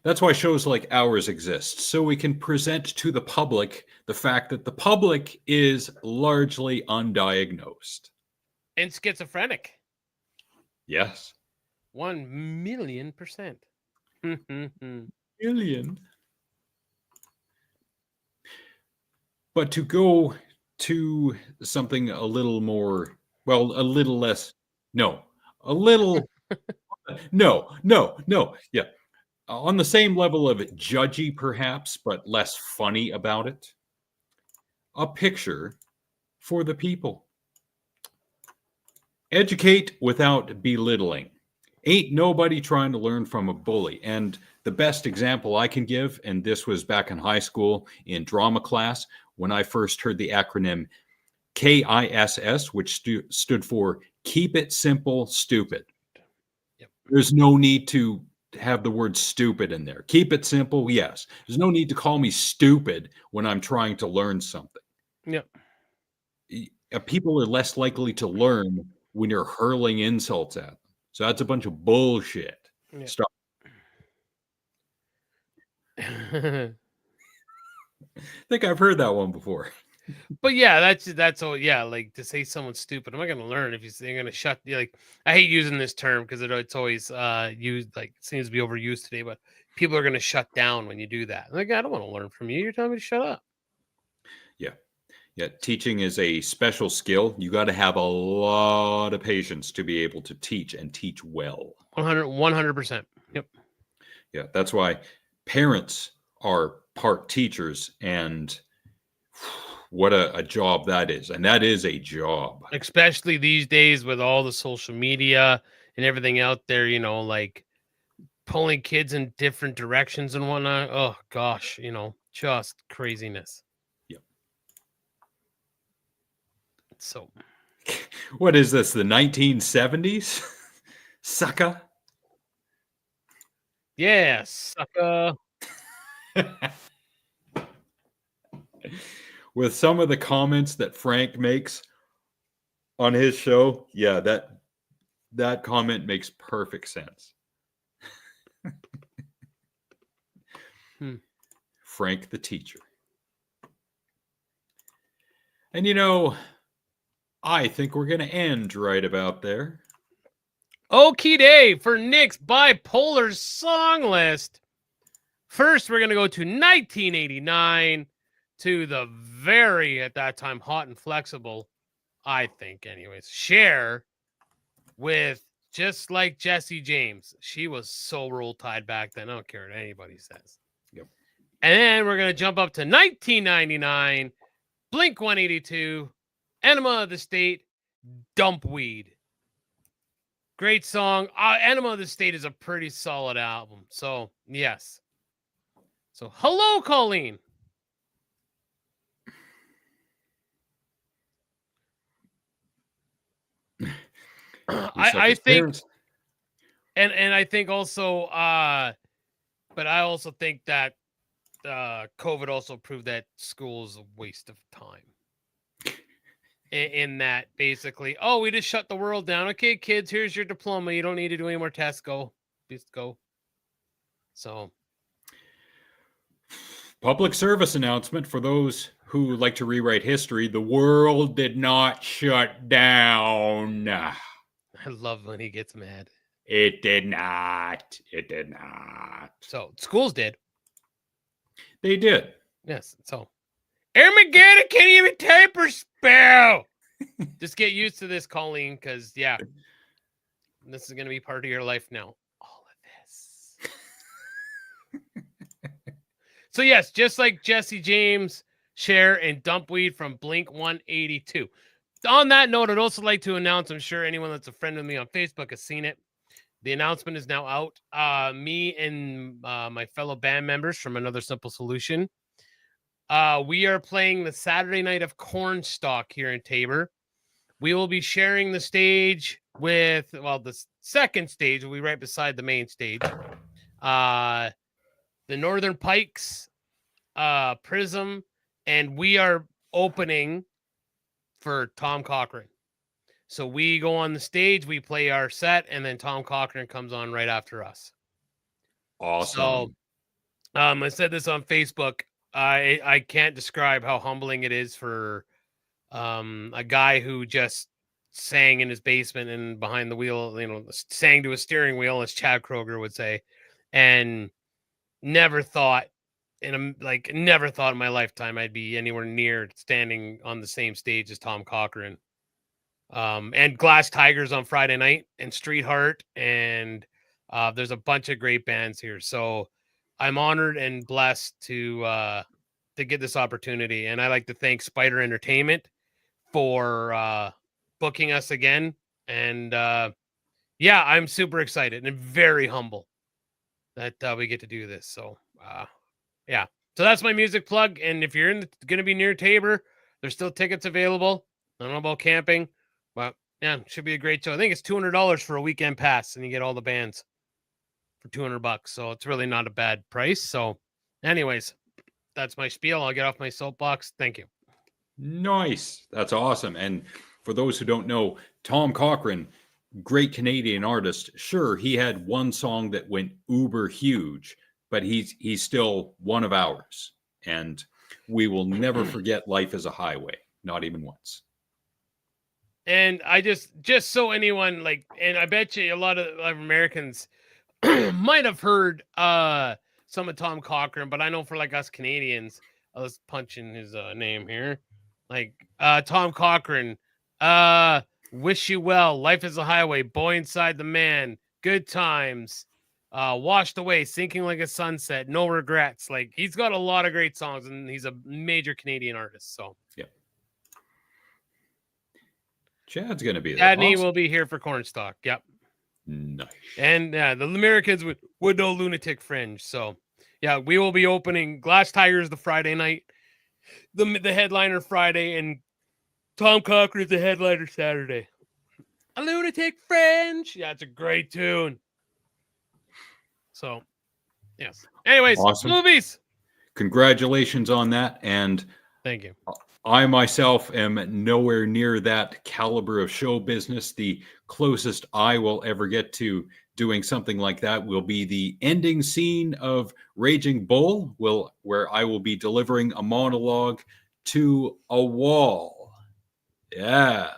That's why shows like ours exist, so we can present to the public the fact that the public is largely undiagnosed. And schizophrenic. Yes. 1,000,000%. Million. But to go to something a little more, well, a little less, no, a little, no. Yeah. On the same level of judgy, perhaps, but less funny about it. A picture for the people. Educate without belittling. Ain't nobody trying to learn from a bully. And the best example I can give, and this was back in high school in drama class, when I first heard the acronym KISS, which stood for Keep It Simple, Stupid. Yep. There's no need to have the word stupid in there. Keep it simple, yes. There's no need to call me stupid when I'm trying to learn something. Yep. People are less likely to learn when you're hurling insults at them. So that's a bunch of bullshit. Yep. Stop. I think I've heard that one before. But yeah, that's all. Yeah, like to say someone's stupid. I'm not gonna learn if they're gonna shut. Like I hate using this term because it's always used. Like it seems to be overused today. But people are gonna shut down when you do that. Like I don't want to learn from you. You're telling me to shut up. Yeah. Teaching is a special skill. You got to have a lot of patience to be able to teach and teach well. 100%. Yep. Yeah, that's why parents are part teachers, and what a job that is. And that is a job. Especially these days with all the social media and everything out there, you know, like pulling kids in different directions and whatnot. Oh gosh, you know, just craziness. Yep. So what is this, the 1970s? Sucker. Yeah, sucker. With some of the comments that Frank makes on his show, yeah, that comment makes perfect sense. Frank the teacher. And you know, I think we're going to end right about there. Okie day for Nick's bipolar song list. First, we're going to go to 1989 to the very, at that time, hot and flexible, I think, anyways, Cher with Just Like Jesse James. She was so Roll Tide back then. I don't care what anybody says. Yep. And then we're going to jump up to 1999, Blink 182, Enema of the State, Dumpweed. Great song. Enema of the State is a pretty solid album. So, yes. So, hello, Colleen. I think, and I think also, but I also think that COVID also proved that school is a waste of time. In that, basically, oh, we just shut the world down. Okay, kids, here's your diploma. You don't need to do any more tests. Go, just go. So, public service announcement for those who like to rewrite history: the world did not shut down. I love when he gets mad. It did not. It did not. So schools did. They did. Yes. So Armageddon can't even type or spell. Just get used to this, Colleen, because yeah, this is gonna be part of your life now. All of this. So yes, just like Jesse James, Cher, and Dumpweed from Blink 182. On that note, I'd also like to announce, I'm sure anyone that's a friend of me on Facebook has seen it. The announcement is now out. Me and my fellow band members from Another Simple Solution, we are playing the Saturday night of Cornstalk here in Tabor. We will be sharing the stage with, well, the second stage will be right beside the main stage. The Northern Pikes, Prism, and we are opening for Tom Cochran. So we go on the stage, we play our set, and then Tom Cochran comes on right after us. Awesome. So I said this on Facebook. I can't describe how humbling it is for a guy who just sang in his basement and behind the wheel, you know, sang to a steering wheel, as Chad Kroger would say, and never thought in my lifetime I'd be anywhere near standing on the same stage as Tom Cochran. And Glass Tigers on Friday night, and Street Heart, and there's a bunch of great bands here. So I'm honored and blessed to get this opportunity. And I like to thank Spider Entertainment for booking us again. And yeah, I'm super excited and very humble that we get to do this. So yeah. So that's my music plug. And if you're going to be near Tabor, there's still tickets available. I don't know about camping, but yeah, should be a great show. I think it's $200 for a weekend pass, and you get all the bands for $200. So it's really not a bad price. So anyways, that's my spiel. I'll get off my soapbox. Thank you. Nice. That's awesome. And for those who don't know, Tom Cochran, great Canadian artist. Sure, he had one song that went uber huge, but he's still one of ours. And we will never forget Life is a Highway, not even once. And I just so anyone and I bet you a lot of Americans might have heard some of Tom Cochran, but I know for us Canadians, let's punch in his name here. Tom Cochran, Wish You Well, Life is a Highway, Boy Inside the Man, Good Times, Washed Away, Sinking Like a Sunset, No Regrets. Like, he's got a lot of great songs, and he's a major Canadian artist. So yeah. Chad's going to be there. Chadney will be here for Cornstalk. Yep. Nice. And the Americans would know Lunatic Fringe. So yeah, we will be opening Glass Tigers the Friday night, the headliner Friday, and Tom Cochrane is the headliner Saturday. A Lunatic Fringe. Yeah, it's a great tune. So, yes. Anyways, awesome. Movies. Congratulations on that. And thank you. I myself am nowhere near that caliber of show business. The closest I will ever get to doing something like that will be the ending scene of Raging Bull, where I will be delivering a monologue to a wall. Yeah.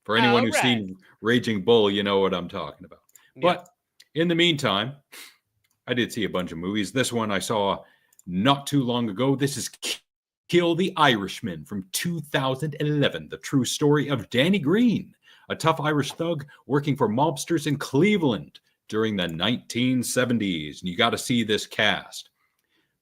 For anyone who's seen Raging Bull, you know what I'm talking about. Yeah. But in the meantime, I did see a bunch of movies. This one I saw not too long ago. This is Kill the Irishman from 2011, the true story of Danny Green, a tough Irish thug working for mobsters in Cleveland during the 1970s. And you got to see this cast.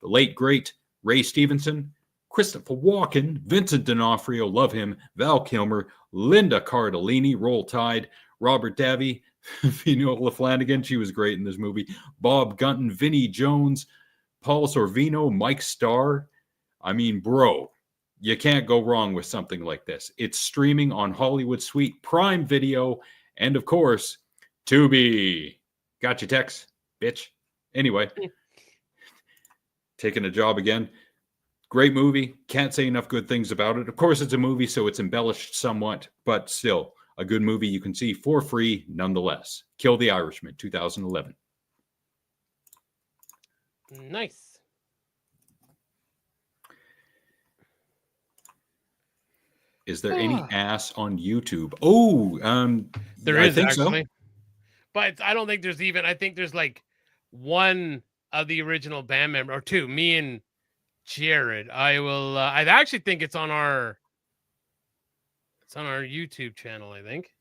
The late, great Ray Stevenson, Christopher Walken, Vincent D'Onofrio, love him, Val Kilmer, Linda Cardellini, Roll Tide, Robert Davi, Vinola Flanagan, she was great in this movie, Bob Gunton, Vinnie Jones, Paul Sorvino, Mike Starr. I mean, bro, you can't go wrong with something like this. It's streaming on Hollywood Suite, Prime Video, and of course, Tubi. Got your text, bitch. Anyway, taking a job again. Great movie. Can't say enough good things about it. Of course, it's a movie, so it's embellished somewhat, but still a good movie you can see for free nonetheless. Kill the Irishman, 2011. Nice. Is there any ass on YouTube? Oh, there is, I think actually. So. But I don't think there's even, I think there's like one of the original band member or two, me and Jared. I will, I actually think it's on our YouTube channel, I think.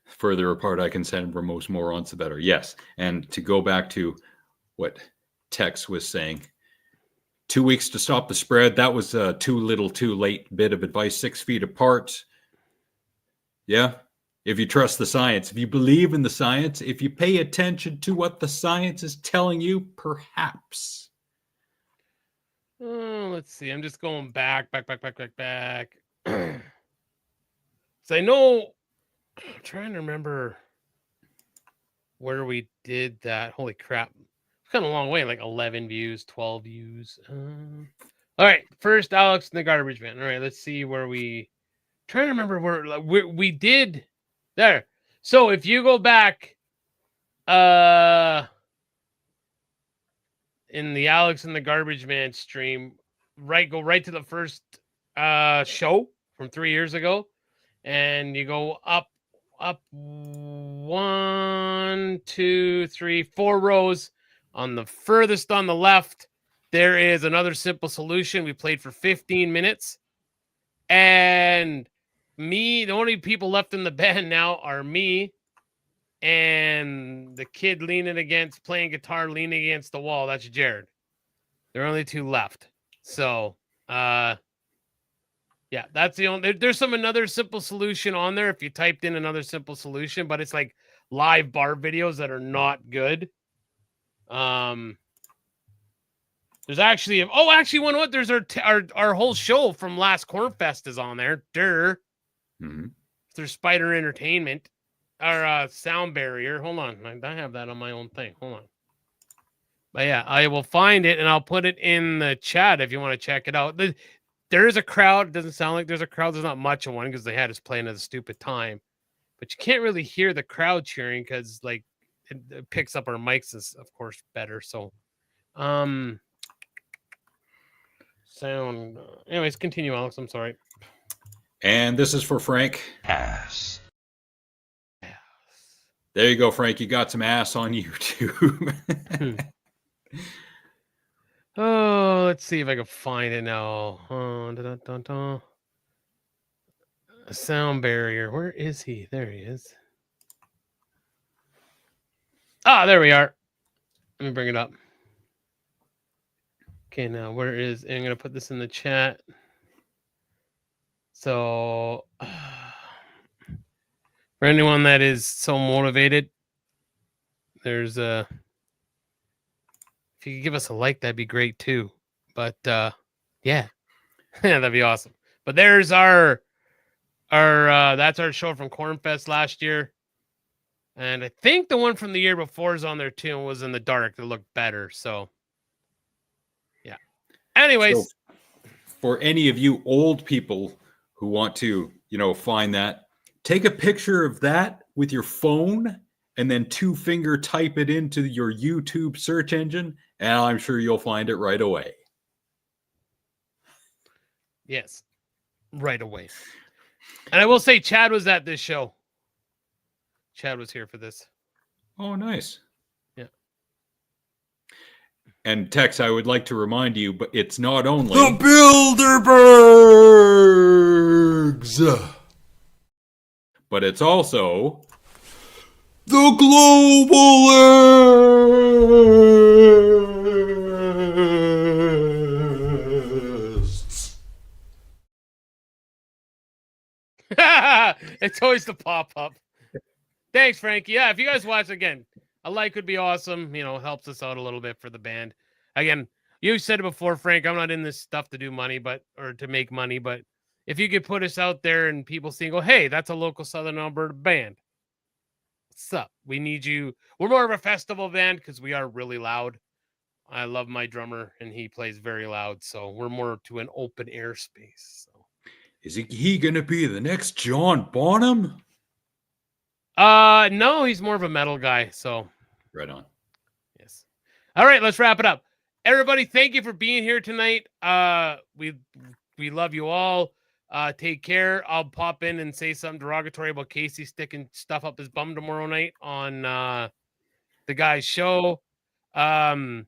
Further apart I can send where most morons the better. Yes. And to go back to what Tex was saying, 2 weeks to stop the spread. That was a too little, too late bit of advice. 6 feet apart. Yeah. If you trust the science, if you believe in the science, if you pay attention to what the science is telling you, perhaps. Let's see. I'm just going back. So I know, I'm trying to remember where we did that. Holy crap. It's kind of a long way, like 11 views, 12 views. All right. First, Alex and the Garbage Man. All right. Let's see where we, trying to remember where we did there. So if you go back in the Alex and the Garbage Man stream, go right to the first show from 3 years ago, and you go up 1, 2, 3, 4 rows. On the furthest on the left, there is Another Simple Solution. We played for 15 minutes. And me, the only people left in the band now are me and the kid playing guitar, leaning against the wall. That's Jared. There are only 2 left. So, yeah, that's the only, there's some Another Simple Solution on there if you typed in Another Simple Solution, but it's like live bar videos that are not good. There's actually, you know what? There's our whole show from last Cornfest is on there. Mm-hmm. There's Spider Entertainment, our sound barrier. Hold on, I have that on my own thing. Hold on. But yeah, I will find it and I'll put it in the chat if you want to check it out. There is a crowd. It doesn't sound like there's a crowd. There's not much of one because they had us playing at a stupid time. But you can't really hear the crowd cheering because like it picks up our mics, is of course better. So, sound. Anyways, continue, Alex. I'm sorry. And this is for Frank. Ass. There you go, Frank. You got some ass on YouTube. Oh, let's see if I can find it now. A sound barrier. Where is he? There he is. Ah, there we are. Let me bring it up. Okay, now where is... I'm going to put this in the chat. So, for anyone that is so motivated, there's a... If you could give us a like, that'd be great too. But, yeah. That'd be awesome. But there's our that's our show from Cornfest last year. And I think the one from the year before is on there too and was in the dark. It looked better. So, yeah. Anyways. So for any of you old people who want to, find that, take a picture of that with your phone and then 2-finger type it into your YouTube search engine, and I'm sure you'll find it right away. Yes, right away. And I will say Chad was at this show. Chad was here for this. Oh, nice. Yeah. And Tex, I would like to remind you, but it's not only the Bilderbergs, but it's also the Globalists. It's always the pop-up. Thanks, Frankie. Yeah, if you guys watch again, a like would be awesome. Helps us out a little bit for the band. Again, you said it before, Frank. I'm not in this stuff to do money, or to make money. But if you could put us out there and people see, go, hey, that's a local Southern Alberta band. What's up? We need you. We're more of a festival band because we are really loud. I love my drummer, and he plays very loud. So we're more to an open air space. So. Is he going to be the next John Bonham? No, he's more of a metal guy. So. Right on. Yes. All right, let's wrap it up. Everybody, thank you for being here tonight. We love you all. Take care. I'll pop in and say something derogatory about Casey sticking stuff up his bum tomorrow night on the guy's show. I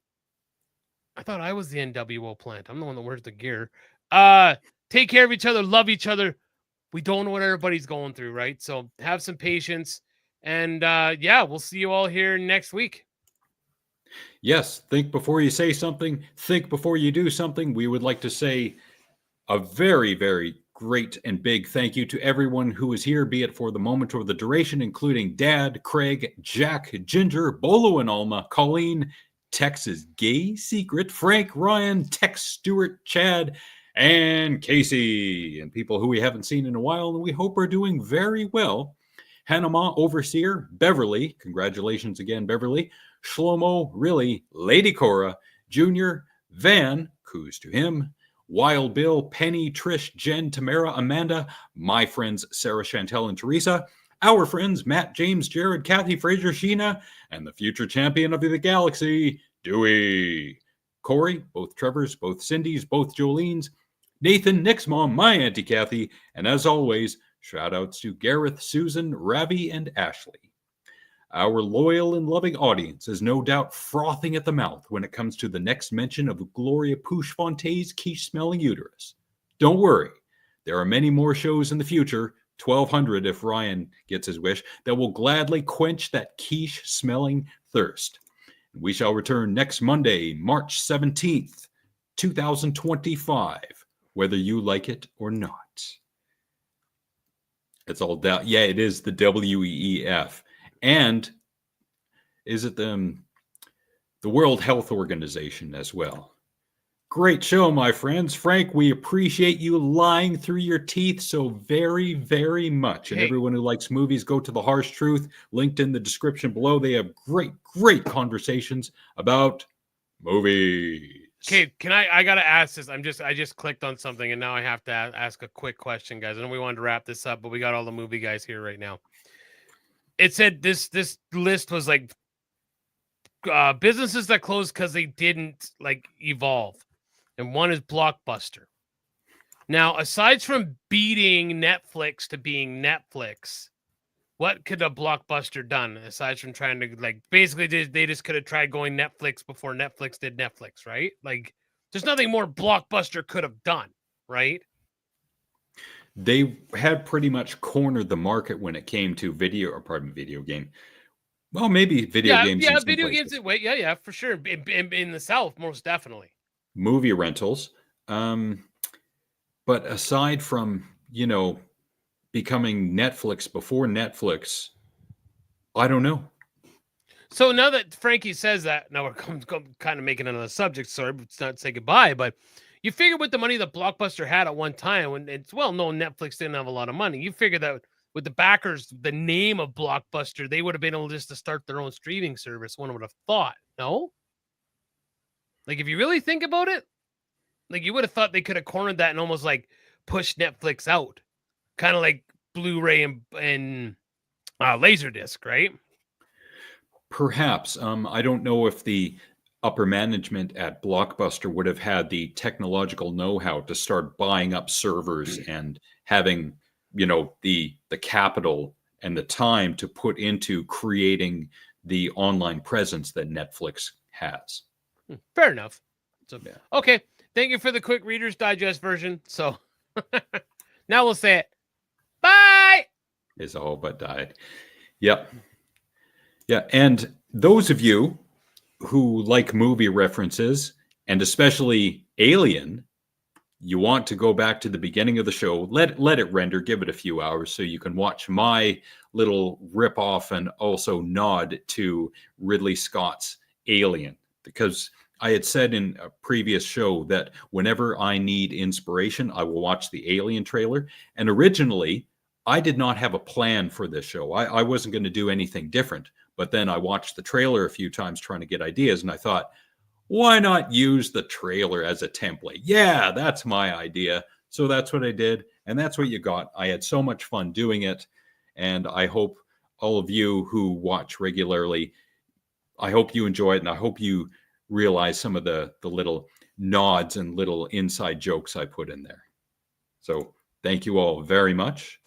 thought I was the NWO plant. I'm the one that wears the gear. Take care of each other. Love each other. We don't know what everybody's going through, right? So have some patience. And yeah, we'll see you all here next week. Yes, think before you say something. Think before you do something. We would like to say a very, very great and big thank you to everyone who is here, be it for the moment or the duration, including Dad, Craig, Jack, Ginger, Bolo and Alma, Colleen, Tex's Gay Secret, Frank, Ryan, Tex, Stewart, Chad, and Casey, and people who we haven't seen in a while and we hope are doing very well. Hanama, Overseer, Beverly, congratulations again, Beverly, Shlomo, really, Lady Cora, Junior, Van, coos to him, Wild Bill, Penny, Trish, Jen, Tamara, Amanda, my friends Sarah, Chantel, and Teresa, our friends Matt, James, Jared, Kathy, Fraser, Sheena, and the future champion of the galaxy, Dewey. Corey, both Trevors, both Cindy's, both Jolene's, Nathan, Nick's mom, my Auntie Kathy, and as always, shout outs to Gareth, Susan, Ravi, and Ashley. Our loyal and loving audience is no doubt frothing at the mouth when it comes to the next mention of Gloria Pouchfonte's quiche-smelling uterus. Don't worry, there are many more shows in the future, 1,200 if Ryan gets his wish, that will gladly quench that quiche-smelling thirst. We shall return next Monday, March 17th, 2025, whether you like it or not. It's all down. Yeah, it is the WEEF. And is it the World Health Organization as well? Great show, my friends. Frank, we appreciate you lying through your teeth so very, very much. And everyone who likes movies, go to The Harsh Truth, linked in the description below. They have great, great conversations about movies. Okay, I gotta ask this. I just clicked on something and now I have to ask a quick question, guys. I know we wanted to wrap this up, but we got all the movie guys here right now. It said this list was like businesses that closed because they didn't evolve, and one is Blockbuster. Now, aside from beating Netflix to being Netflix, what could a Blockbuster done aside from trying to basically they just could have tried going Netflix before Netflix did Netflix, right? There's nothing more Blockbuster could have done, right? they had pretty much cornered the market when it came to video game. Well, maybe video games. Yeah, in some video places. games. Wait, yeah, for sure. In the South, most definitely. Movie rentals. But aside from, becoming Netflix before Netflix, I don't know. So now that Frankie says that, now we're kind of making another subject. Sorry, it's not to say goodbye, but you figure with the money that Blockbuster had at one time, when it's well known Netflix didn't have a lot of money, you figure that with the backers, the name of Blockbuster, they would have been able just to start their own streaming service. One would have thought, no? Like, if you really think about it, like, you would have thought they could have cornered that and almost like pushed Netflix out, kind of like Blu-ray and Laserdisc, right? Perhaps. I don't know if the upper management at Blockbuster would have had the technological know-how to start buying up servers and having, the capital and the time to put into creating the online presence that Netflix has. Fair enough. So, okay. Thank you for the quick Reader's Digest version. So now we'll say it. Bye. Is all but died. Yep. Yeah. And those of you who like movie references, and especially Alien, you want to go back to the beginning of the show, let it render, give it a few hours so you can watch my little rip-off and also nod to Ridley Scott's Alien. Because I had said in a previous show that whenever I need inspiration, I will watch the Alien trailer. And originally, I did not have a plan for this show. I wasn't going to do anything different. But then I watched the trailer a few times trying to get ideas, and I thought, why not use the trailer as a template? Yeah, that's my idea. So that's what I did, and that's what you got. I had so much fun doing it, and I hope all of you who watch regularly, I hope you enjoy it, and I hope you realize some of the little nods and little inside jokes I put in there. So thank you all very much.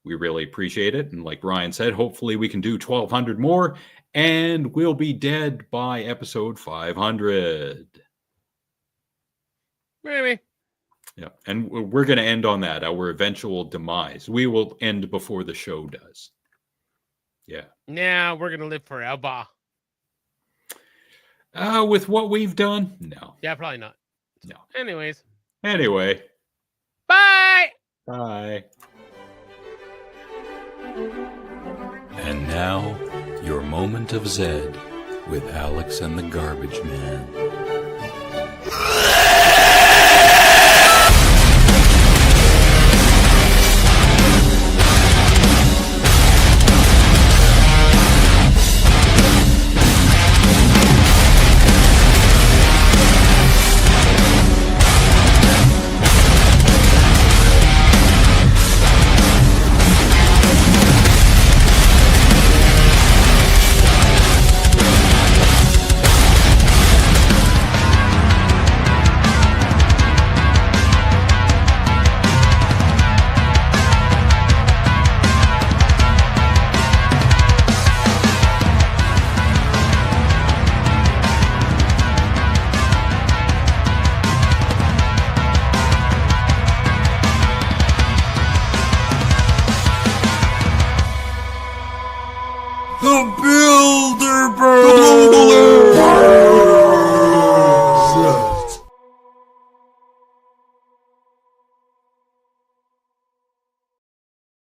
We really appreciate it. And like Ryan said, hopefully we can do 1,200 more and we'll be dead by episode 500. Maybe. Yeah. And we're going to end on that, our eventual demise. We will end before the show does. Yeah. Nah, we're going to live forever. With what we've done? No. Yeah, probably not. No. Anyways. Anyway. Bye. Bye. And now, your moment of Zed with Alex and the Garbage Man. The Bilderberg!